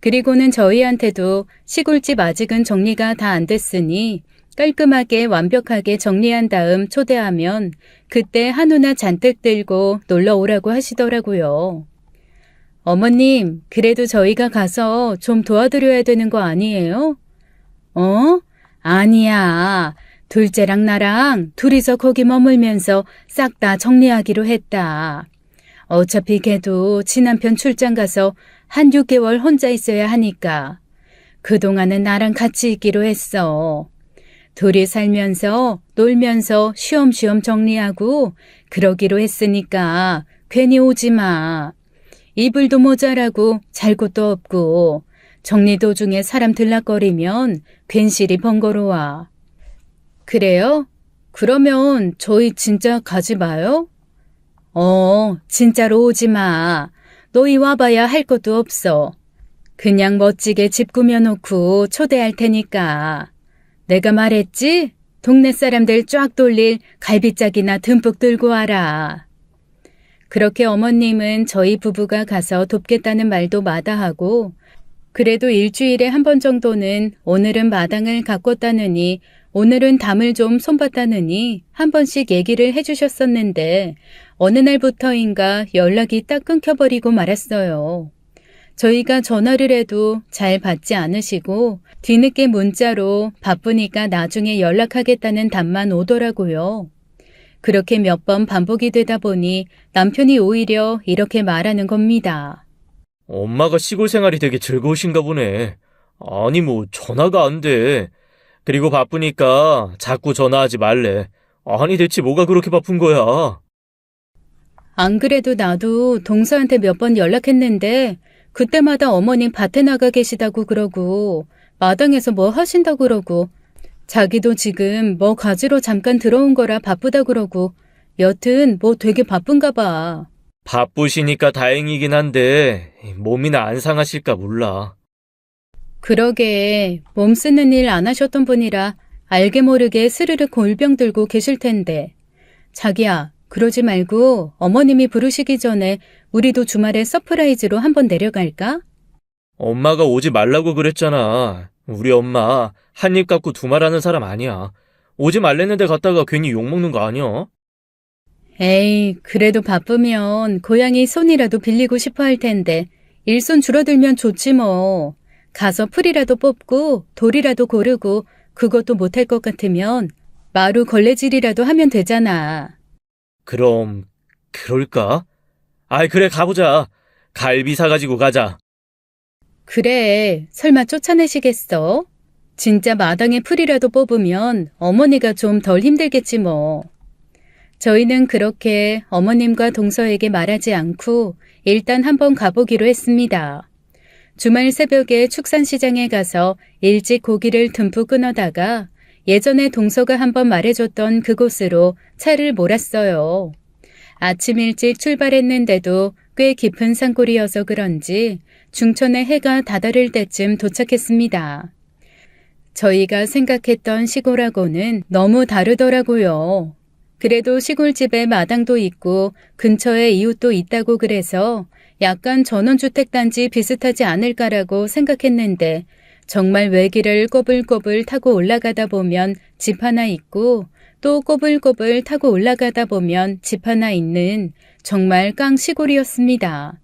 그리고는 저희한테도 시골집 아직은 정리가 다 안 됐으니 깔끔하게 완벽하게 정리한 다음 초대하면 그때 한우나 잔뜩 들고 놀러 오라고 하시더라고요. 어머님, 그래도 저희가 가서 좀 도와드려야 되는 거 아니에요? 어? 아니야. 둘째랑 나랑 둘이서 거기 머물면서 싹 다 정리하기로 했다. 어차피 걔도 지 남편 출장 가서 한 6개월 혼자 있어야 하니까. 그동안은 나랑 같이 있기로 했어. 둘이 살면서 놀면서 쉬엄쉬엄 정리하고 그러기로 했으니까 괜히 오지 마. 이불도 모자라고 잘 곳도 없고 정리 도중에 사람 들락거리면 괜시리 번거로워. 그래요? 그러면 저희 진짜 가지 마요? 진짜로 오지 마. 너희 와봐야 할 것도 없어. 그냥 멋지게 집 꾸며놓고 초대할 테니까. 내가 말했지? 동네 사람들 쫙 돌릴 갈비짝이나 듬뿍 들고 와라. 그렇게 어머님은 저희 부부가 가서 돕겠다는 말도 마다하고 그래도 일주일에 한 번 정도는 오늘은 마당을 가꿨다느니 오늘은 담을 좀 손봤다느니 한 번씩 얘기를 해주셨었는데 어느 날부터인가 연락이 딱 끊겨버리고 말았어요. 저희가 전화를 해도 잘 받지 않으시고 뒤늦게 문자로 바쁘니까 나중에 연락하겠다는 답만 오더라고요. 그렇게 몇 번 반복이 되다 보니 남편이 오히려 이렇게 말하는 겁니다. 엄마가 시골 생활이 되게 즐거우신가 보네. 아니 뭐 전화가 안 돼. 그리고 바쁘니까 자꾸 전화하지 말래. 아니 대체 뭐가 그렇게 바쁜 거야? 안 그래도 나도 동서한테 몇 번 연락했는데 그때마다 어머님 밭에 나가 계시다고 그러고 마당에서 뭐 하신다고 그러고 자기도 지금 뭐 가지러 잠깐 들어온 거라 바쁘다 그러고 여튼 뭐 되게 바쁜가 봐. 바쁘시니까 다행이긴 한데 몸이나 안 상하실까 몰라. 그러게 몸 쓰는 일 안 하셨던 분이라 알게 모르게 스르르 골병 들고 계실 텐데. 자기야, 그러지 말고 어머님이 부르시기 전에 우리도 주말에 서프라이즈로 한번 내려갈까? 엄마가 오지 말라고 그랬잖아. 우리 엄마 한 입 갖고 두 말 하는 사람 아니야. 오지 말랬는데 갔다가 괜히 욕먹는 거 아니야? 에이, 그래도 바쁘면 고양이 손이라도 빌리고 싶어 할 텐데 일손 줄어들면 좋지 뭐. 가서 풀이라도 뽑고 돌이라도 고르고 그것도 못할 것 같으면 마루 걸레질이라도 하면 되잖아. 그럼 그럴까? 아이 그래 가보자. 갈비 사가지고 가자. 그래, 설마 쫓아내시겠어? 진짜 마당에 풀이라도 뽑으면 어머니가 좀 덜 힘들겠지 뭐. 저희는 그렇게 어머님과 동서에게 말하지 않고 일단 한번 가보기로 했습니다. 주말 새벽에 축산시장에 가서 일찍 고기를 듬뿍 끊어다가 예전에 동서가 한번 말해줬던 그곳으로 차를 몰았어요. 아침 일찍 출발했는데도 꽤 깊은 산골이어서 그런지 중천에 해가 다다를 때쯤 도착했습니다. 저희가 생각했던 시골하고는 너무 다르더라고요. 그래도 시골집에 마당도 있고 근처에 이웃도 있다고 그래서 약간 전원주택단지 비슷하지 않을까라고 생각했는데 정말 외길을 꼬불꼬불 타고 올라가다 보면 집 하나 있고 또 꼬불꼬불 타고 올라가다 보면 집 하나 있는 정말 깡 시골이었습니다.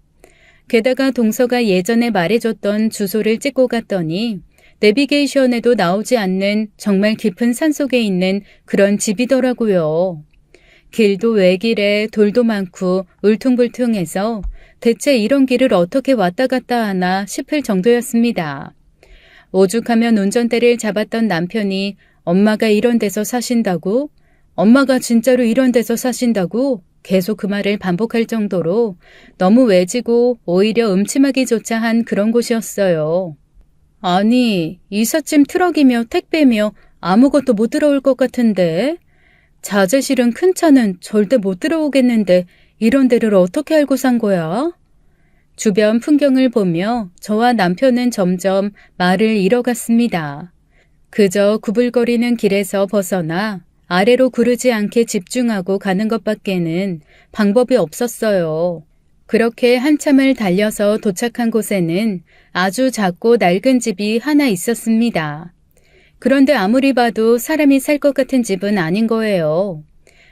게다가 동서가 예전에 말해줬던 주소를 찍고 갔더니 내비게이션에도 나오지 않는 정말 깊은 산속에 있는 그런 집이더라고요. 길도 외길에 돌도 많고 울퉁불퉁해서 대체 이런 길을 어떻게 왔다 갔다 하나 싶을 정도였습니다. 오죽하면 운전대를 잡았던 남편이 엄마가 이런 데서 사신다고? 엄마가 진짜로 이런 데서 사신다고? 계속 그 말을 반복할 정도로 너무 외지고 오히려 음침하기조차 한 그런 곳이었어요. 아니, 이삿짐 트럭이며 택배며 아무것도 못 들어올 것 같은데? 자재 실은 큰 차는 절대 못 들어오겠는데 이런 데를 어떻게 알고 산 거야? 주변 풍경을 보며 저와 남편은 점점 말을 잃어갔습니다. 그저 구불거리는 길에서 벗어나 아래로 구르지 않게 집중하고 가는 것밖에는 방법이 없었어요. 그렇게 한참을 달려서 도착한 곳에는 아주 작고 낡은 집이 하나 있었습니다. 그런데 아무리 봐도 사람이 살 것 같은 집은 아닌 거예요.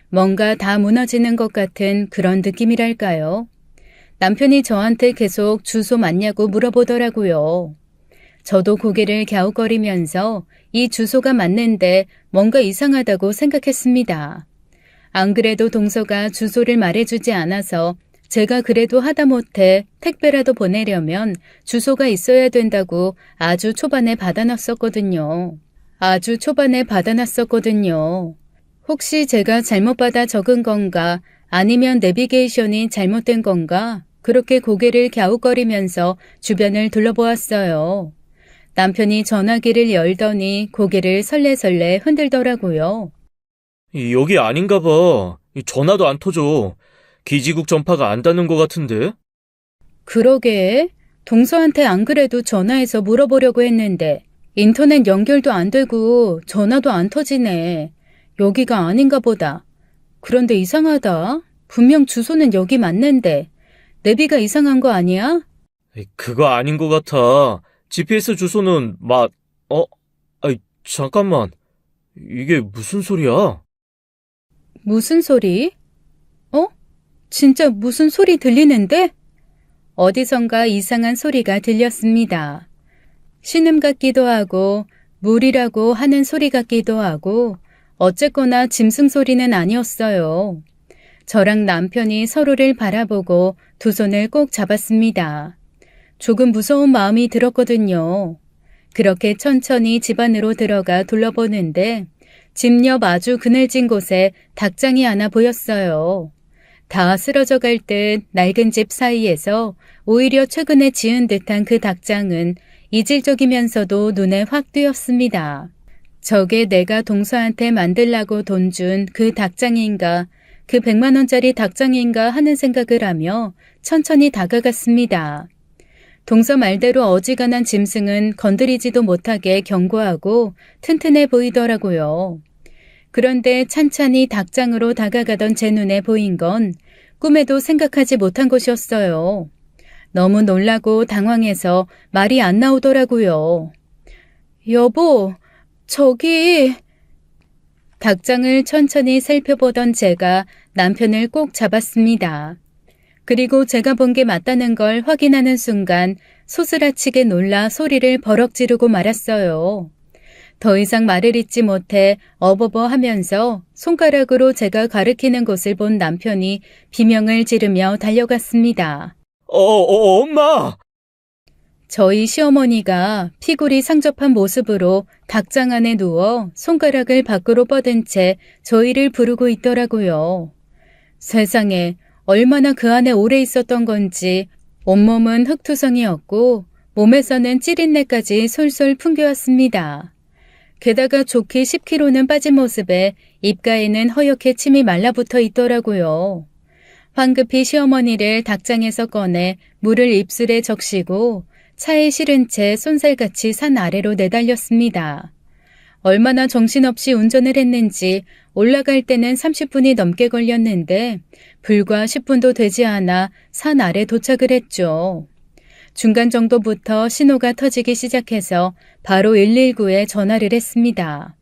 뭔가 다 무너지는 것 같은 그런 느낌이랄까요. 남편이 저한테 계속 주소 맞냐고 물어보더라고요. 저도 고개를 갸웃거리면서 이 주소가 맞는데 뭔가 이상하다고 생각했습니다. 안 그래도 동서가 주소를 말해주지 않아서 제가 그래도 하다못해 택배라도 보내려면 주소가 있어야 된다고 아주 초반에 받아놨었거든요. 혹시 제가 잘못 받아 적은 건가 아니면 내비게이션이 잘못된 건가 그렇게 고개를 갸웃거리면서 주변을 둘러보았어요. 남편이 전화기를 열더니 고개를 설레설레 흔들더라고요. 여기 아닌가 봐. 전화도 안 터져. 기지국 전파가 안 닿는 것 같은데? 그러게. 동서한테 안 그래도 전화해서 물어보려고 했는데 인터넷 연결도 안 되고 전화도 안 터지네. 여기가 아닌가 보다. 그런데 이상하다. 분명 주소는 여기 맞는데 내비가 이상한 거 아니야? 그거 아닌 것 같아. GPS 주소는 잠깐만. 이게 무슨 소리야? 무슨 소리? 진짜 무슨 소리 들리는데? 어디선가 이상한 소리가 들렸습니다. 신음 같기도 하고 물이라고 하는 소리 같기도 하고 어쨌거나 짐승 소리는 아니었어요. 저랑 남편이 서로를 바라보고 두 손을 꼭 잡았습니다. 조금 무서운 마음이 들었거든요. 그렇게 천천히 집 안으로 들어가 둘러보는데 집 옆 아주 그늘진 곳에 닭장이 하나 보였어요. 다 쓰러져 갈 듯 낡은 집 사이에서 오히려 최근에 지은 듯한 그 닭장은 이질적이면서도 눈에 확 띄었습니다. 저게 내가 동서한테 만들라고 돈 준 그 닭장인가, 그 100만 원짜리 닭장인가 하는 생각을 하며 천천히 다가갔습니다. 동서 말대로 어지간한 짐승은 건드리지도 못하게 견고하고 튼튼해 보이더라고요. 그런데 찬찬히 닭장으로 다가가던 제 눈에 보인 건 꿈에도 생각하지 못한 것이었어요. 너무 놀라고 당황해서 말이 안 나오더라고요. 여보, 저기... 닭장을 천천히 살펴보던 제가 남편을 꼭 잡았습니다. 그리고 제가 본 게 맞다는 걸 확인하는 순간 소스라치게 놀라 소리를 버럭 지르고 말았어요. 더 이상 말을 잇지 못해 어버버 하면서 손가락으로 제가 가리키는 곳을 본 남편이 비명을 지르며 달려갔습니다. 엄마! 저희 시어머니가 피골이 상접한 모습으로 닭장 안에 누워 손가락을 밖으로 뻗은 채 저희를 부르고 있더라고요. 세상에 얼마나 그 안에 오래 있었던 건지 온몸은 흙투성이었고 몸에서는 찌릿내까지 솔솔 풍겨왔습니다. 게다가 좋게 10kg는 빠진 모습에 입가에는 허옇게 침이 말라붙어 있더라고요. 황급히 시어머니를 닭장에서 꺼내 물을 입술에 적시고 차에 실은 채 쏜살같이 산 아래로 내달렸습니다. 얼마나 정신없이 운전을 했는지 올라갈 때는 30분이 넘게 걸렸는데 불과 10분도 되지 않아 산 아래 도착을 했죠. 중간 정도부터 신호가 터지기 시작해서 바로 119에 전화를 했습니다.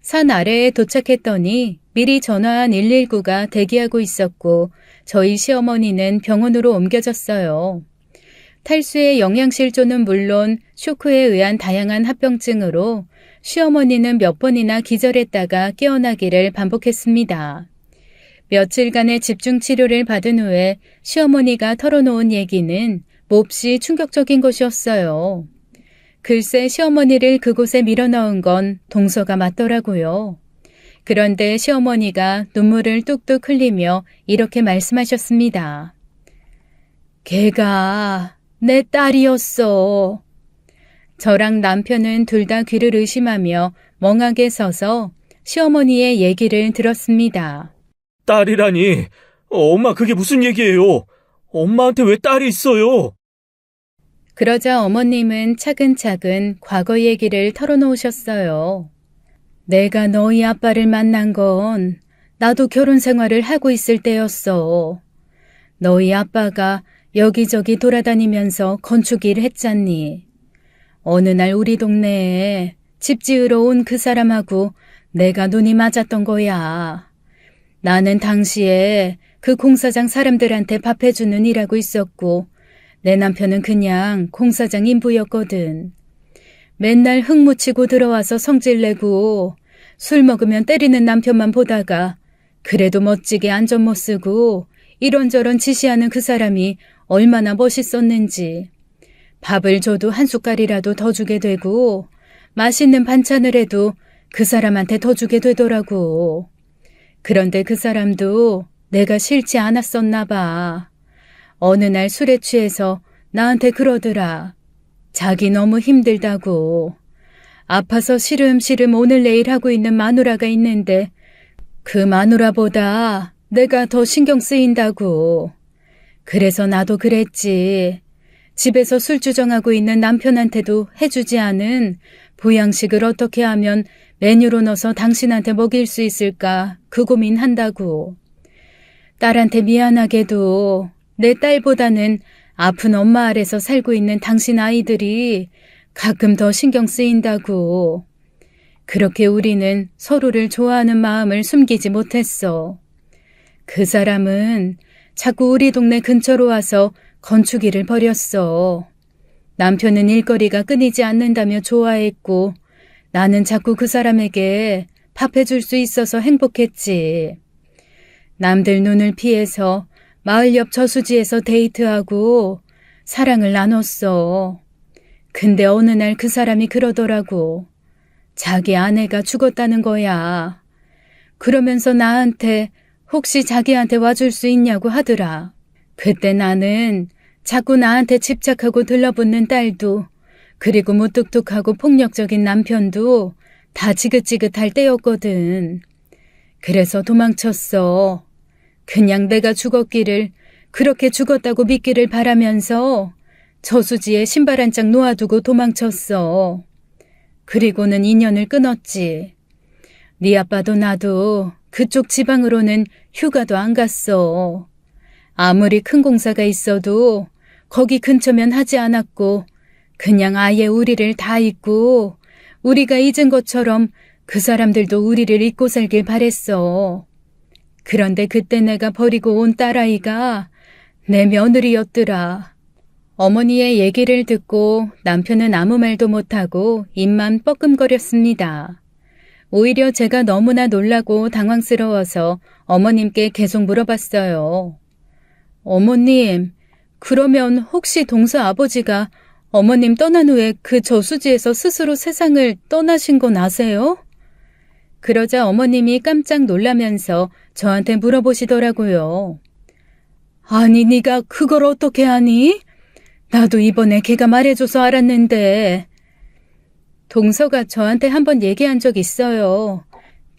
산 아래에 도착했더니 미리 전화한 119가 대기하고 있었고 저희 시어머니는 병원으로 옮겨졌어요. 탈수의 영양실조는 물론 쇼크에 의한 다양한 합병증으로 시어머니는 몇 번이나 기절했다가 깨어나기를 반복했습니다. 며칠간의 집중 치료를 받은 후에 시어머니가 털어놓은 얘기는 몹시 충격적인 것이었어요. 글쎄 시어머니를 그곳에 밀어넣은 건 동서가 맞더라고요. 그런데 시어머니가 눈물을 뚝뚝 흘리며 이렇게 말씀하셨습니다. 걔가 내 딸이었어. 저랑 남편은 둘 다 귀를 의심하며 멍하게 서서 시어머니의 얘기를 들었습니다. 딸이라니. 엄마 그게 무슨 얘기예요? 엄마한테 왜 딸이 있어요? 그러자 어머님은 차근차근 과거 얘기를 털어놓으셨어요. 내가 너희 아빠를 만난 건 나도 결혼 생활을 하고 있을 때였어. 너희 아빠가 여기저기 돌아다니면서 건축 일 했잖니. 어느 날 우리 동네에 집 지으러 온 그 사람하고 내가 눈이 맞았던 거야. 나는 당시에 그 공사장 사람들한테 밥 해주는 일하고 있었고 내 남편은 그냥 공사장 인부였거든. 맨날 흙 묻히고 들어와서 성질내고 술 먹으면 때리는 남편만 보다가 그래도 멋지게 안전 못 쓰고 이런저런 지시하는 그 사람이 얼마나 멋있었는지. 밥을 줘도 한 숟갈이라도 더 주게 되고 맛있는 반찬을 해도 그 사람한테 더 주게 되더라고. 그런데 그 사람도 내가 싫지 않았었나 봐. 어느 날 술에 취해서 나한테 그러더라. 자기 너무 힘들다고. 아파서 시름시름 오늘 내일 하고 있는 마누라가 있는데 그 마누라보다 내가 더 신경 쓰인다고. 그래서 나도 그랬지. 집에서 술 주정하고 있는 남편한테도 해주지 않은 보양식을 어떻게 하면 메뉴로 넣어서 당신한테 먹일 수 있을까 그 고민한다고. 딸한테 미안하게도 내 딸보다는 아픈 엄마 아래서 살고 있는 당신 아이들이 가끔 더 신경 쓰인다고. 그렇게 우리는 서로를 좋아하는 마음을 숨기지 못했어. 그 사람은 자꾸 우리 동네 근처로 와서 건축 일을 벌였어. 남편은 일거리가 끊이지 않는다며 좋아했고 나는 자꾸 그 사람에게 밥 해줄 수 있어서 행복했지. 남들 눈을 피해서 마을 옆 저수지에서 데이트하고 사랑을 나눴어. 근데 어느 날 그 사람이 그러더라고. 자기 아내가 죽었다는 거야. 그러면서 나한테 혹시 자기한테 와줄 수 있냐고 하더라. 그때 나는 자꾸 나한테 집착하고 들러붙는 딸도 그리고 무뚝뚝하고 폭력적인 남편도 다 지긋지긋할 때였거든. 그래서 도망쳤어. 그냥 내가 죽었기를 그렇게 죽었다고 믿기를 바라면서 저수지에 신발 한 짝 놓아두고 도망쳤어. 그리고는 인연을 끊었지. 네 아빠도 나도 그쪽 지방으로는 휴가도 안 갔어. 아무리 큰 공사가 있어도 거기 근처면 하지 않았고 그냥 아예 우리를 다 잊고 우리가 잊은 것처럼 그 사람들도 우리를 잊고 살길 바랬어. 그런데 그때 내가 버리고 온 딸아이가 내 며느리였더라. 어머니의 얘기를 듣고 남편은 아무 말도 못하고 입만 뻐끔거렸습니다. 오히려 제가 너무나 놀라고 당황스러워서 어머님께 계속 물어봤어요. 어머님, 그러면 혹시 동서 아버지가 어머님 떠난 후에 그 저수지에서 스스로 세상을 떠나신 건 아세요? 그러자 어머님이 깜짝 놀라면서 저한테 물어보시더라고요. 아니, 네가 그걸 어떻게 아니? 나도 이번에 걔가 말해줘서 알았는데. 동서가 저한테 한번 얘기한 적 있어요.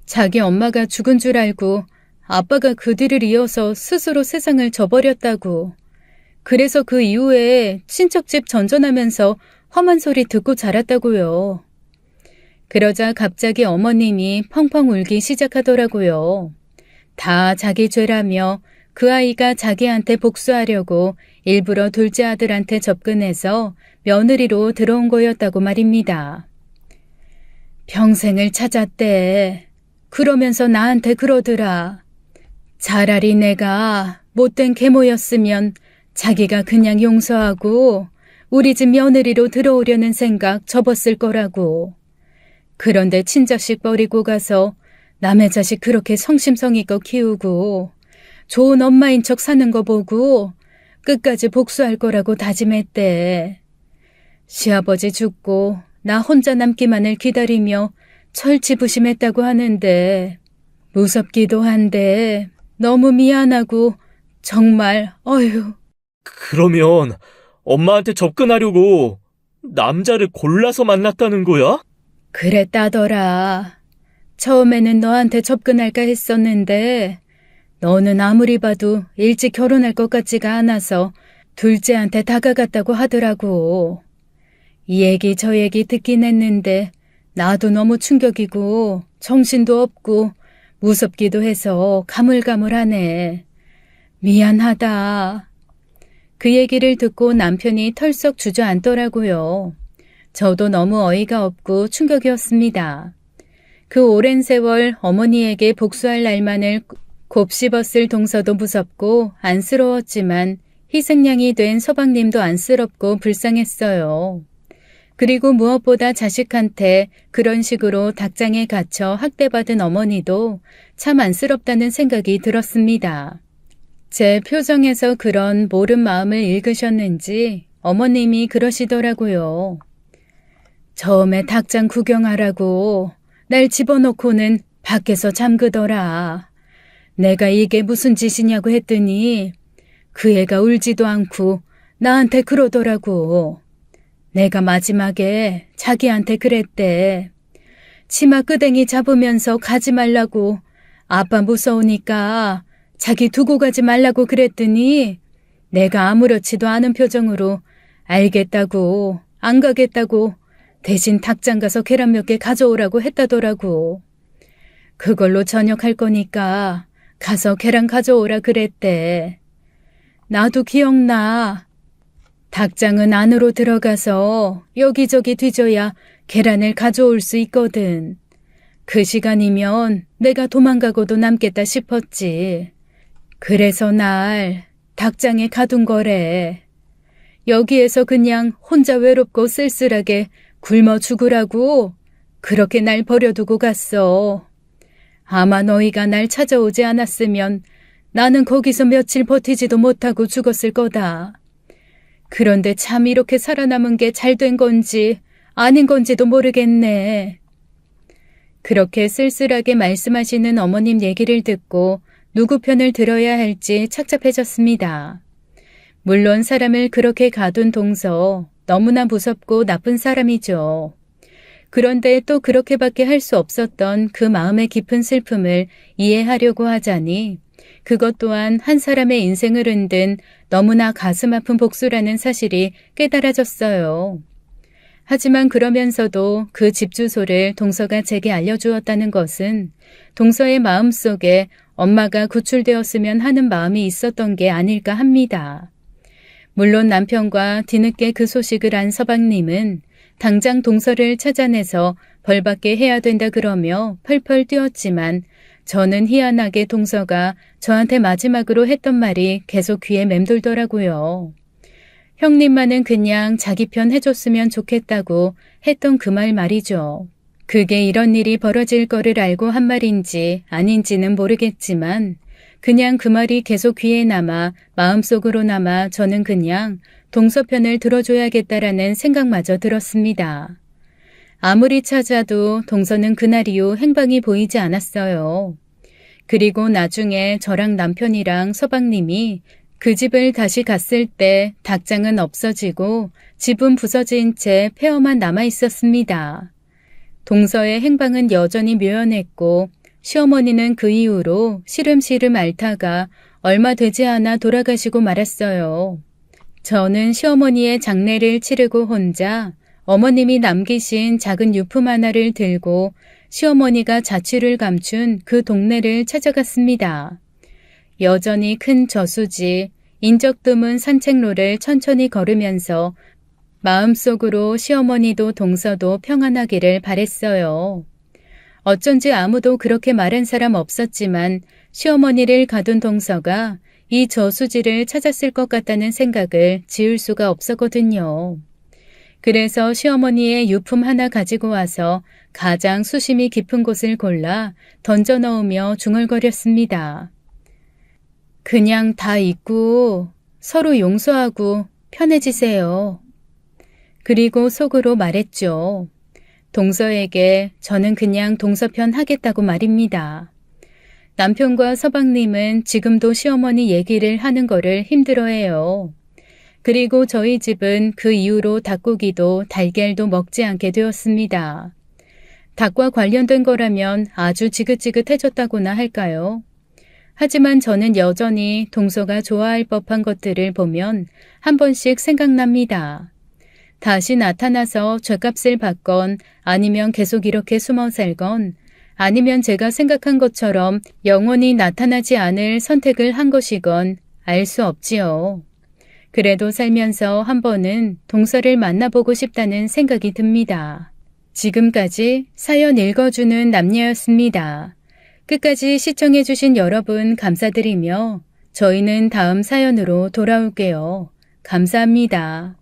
자기 엄마가 죽은 줄 알고 아빠가 그 뒤를 이어서 스스로 세상을 져버렸다고. 그래서 그 이후에 친척집 전전하면서 험한 소리 듣고 자랐다고요. 그러자 갑자기 어머님이 펑펑 울기 시작하더라고요. 다 자기 죄라며 그 아이가 자기한테 복수하려고 일부러 둘째 아들한테 접근해서 며느리로 들어온 거였다고 말입니다. 평생을 찾았대. 그러면서 나한테 그러더라. 차라리 내가 못된 계모였으면 자기가 그냥 용서하고 우리 집 며느리로 들어오려는 생각 접었을 거라고. 그런데 친자식 버리고 가서 남의 자식 그렇게 성심성의껏 키우고 좋은 엄마인 척 사는 거 보고 끝까지 복수할 거라고 다짐했대. 시아버지 죽고 나 혼자 남기만을 기다리며 철치부심했다고 하는데 무섭기도 한데 너무 미안하고 정말 어휴. 그러면 엄마한테 접근하려고 남자를 골라서 만났다는 거야? 그랬다더라. 처음에는 너한테 접근할까 했었는데 너는 아무리 봐도 일찍 결혼할 것 같지가 않아서 둘째한테 다가갔다고 하더라고. 이 얘기 저 얘기 듣긴 했는데 나도 너무 충격이고 정신도 없고 무섭기도 해서 가물가물하네. 미안하다. 그 얘기를 듣고 남편이 털썩 주저앉더라고요. 저도 너무 어이가 없고 충격이었습니다. 그 오랜 세월 어머니에게 복수할 날만을 곱씹었을 동서도 무섭고 안쓰러웠지만 희생양이 된 서방님도 안쓰럽고 불쌍했어요. 그리고 무엇보다 자식한테 그런 식으로 닭장에 갇혀 학대받은 어머니도 참 안쓰럽다는 생각이 들었습니다. 제 표정에서 그런 모른 마음을 읽으셨는지 어머님이 그러시더라고요. 처음에 닭장 구경하라고 날 집어넣고는 밖에서 잠그더라. 내가 이게 무슨 짓이냐고 했더니 그 애가 울지도 않고 나한테 그러더라고. 내가 마지막에 자기한테 그랬대. 치마 끄댕이 잡으면서 가지 말라고 아빠 무서우니까 자기 두고 가지 말라고 그랬더니 내가 아무렇지도 않은 표정으로 알겠다고 안 가겠다고 대신 닭장 가서 계란 몇 개 가져오라고 했다더라고. 그걸로 저녁할 거니까 가서 계란 가져오라 그랬대. 나도 기억나. 닭장은 안으로 들어가서 여기저기 뒤져야 계란을 가져올 수 있거든. 그 시간이면 내가 도망가고도 남겠다 싶었지. 그래서 날 닭장에 가둔 거래. 여기에서 그냥 혼자 외롭고 쓸쓸하게 굶어 죽으라고 그렇게 날 버려두고 갔어. 아마 너희가 날 찾아오지 않았으면 나는 거기서 며칠 버티지도 못하고 죽었을 거다. 그런데 참 이렇게 살아남은 게 잘된 건지 아닌 건지도 모르겠네. 그렇게 쓸쓸하게 말씀하시는 어머님 얘기를 듣고 누구 편을 들어야 할지 착잡해졌습니다. 물론 사람을 그렇게 가둔 동서 너무나 무섭고 나쁜 사람이죠. 그런데 또 그렇게밖에 할 수 없었던 그 마음의 깊은 슬픔을 이해하려고 하자니 그것 또한 한 사람의 인생을 흔든 너무나 가슴 아픈 복수라는 사실이 깨달아졌어요. 하지만 그러면서도 그 집 주소를 동서가 제게 알려주었다는 것은 동서의 마음속에 엄마가 구출되었으면 하는 마음이 있었던 게 아닐까 합니다. 물론 남편과 뒤늦게 그 소식을 안 서방님은 당장 동서를 찾아내서 벌받게 해야 된다 그러며 펄펄 뛰었지만 저는 희한하게 동서가 저한테 마지막으로 했던 말이 계속 귀에 맴돌더라고요. 형님만은 그냥 자기 편 해줬으면 좋겠다고 했던 그 말 말이죠. 그게 이런 일이 벌어질 거를 알고 한 말인지 아닌지는 모르겠지만 그냥 그 말이 계속 귀에 남아 마음속으로 남아 저는 그냥 동서 편을 들어줘야겠다라는 생각마저 들었습니다. 아무리 찾아도 동서는 그날 이후 행방이 보이지 않았어요. 그리고 나중에 저랑 남편이랑 서방님이 그 집을 다시 갔을 때 닭장은 없어지고 집은 부서진 채 폐허만 남아 있었습니다. 동서의 행방은 여전히 묘연했고 시어머니는 그 이후로 시름시름 앓다가 얼마 되지 않아 돌아가시고 말았어요. 저는 시어머니의 장례를 치르고 혼자 어머님이 남기신 작은 유품 하나를 들고 시어머니가 자취를 감춘 그 동네를 찾아갔습니다. 여전히 큰 저수지, 인적 드문 산책로를 천천히 걸으면서 마음속으로 시어머니도 동서도 평안하기를 바랬어요. 어쩐지 아무도 그렇게 말한 사람 없었지만 시어머니를 가둔 동서가 이 저수지를 찾았을 것 같다는 생각을 지울 수가 없었거든요. 그래서 시어머니의 유품 하나 가지고 와서 가장 수심이 깊은 곳을 골라 던져 넣으며 중얼거렸습니다. 그냥 다 잊고 서로 용서하고 편해지세요. 그리고 속으로 말했죠. 동서에게 저는 그냥 동서편 하겠다고 말입니다. 남편과 서방님은 지금도 시어머니 얘기를 하는 거를 힘들어해요. 그리고 저희 집은 그 이후로 닭고기도 달걀도 먹지 않게 되었습니다. 닭과 관련된 거라면 아주 지긋지긋해졌다고나 할까요? 하지만 저는 여전히 동서가 좋아할 법한 것들을 보면 한 번씩 생각납니다. 다시 나타나서 죗값을 받건 아니면 계속 이렇게 숨어 살건 아니면 제가 생각한 것처럼 영원히 나타나지 않을 선택을 한 것이건 알 수 없지요. 그래도 살면서 한 번은 동서를 만나보고 싶다는 생각이 듭니다. 지금까지 사연 읽어주는 남녀였습니다. 끝까지 시청해주신 여러분 감사드리며 저희는 다음 사연으로 돌아올게요. 감사합니다.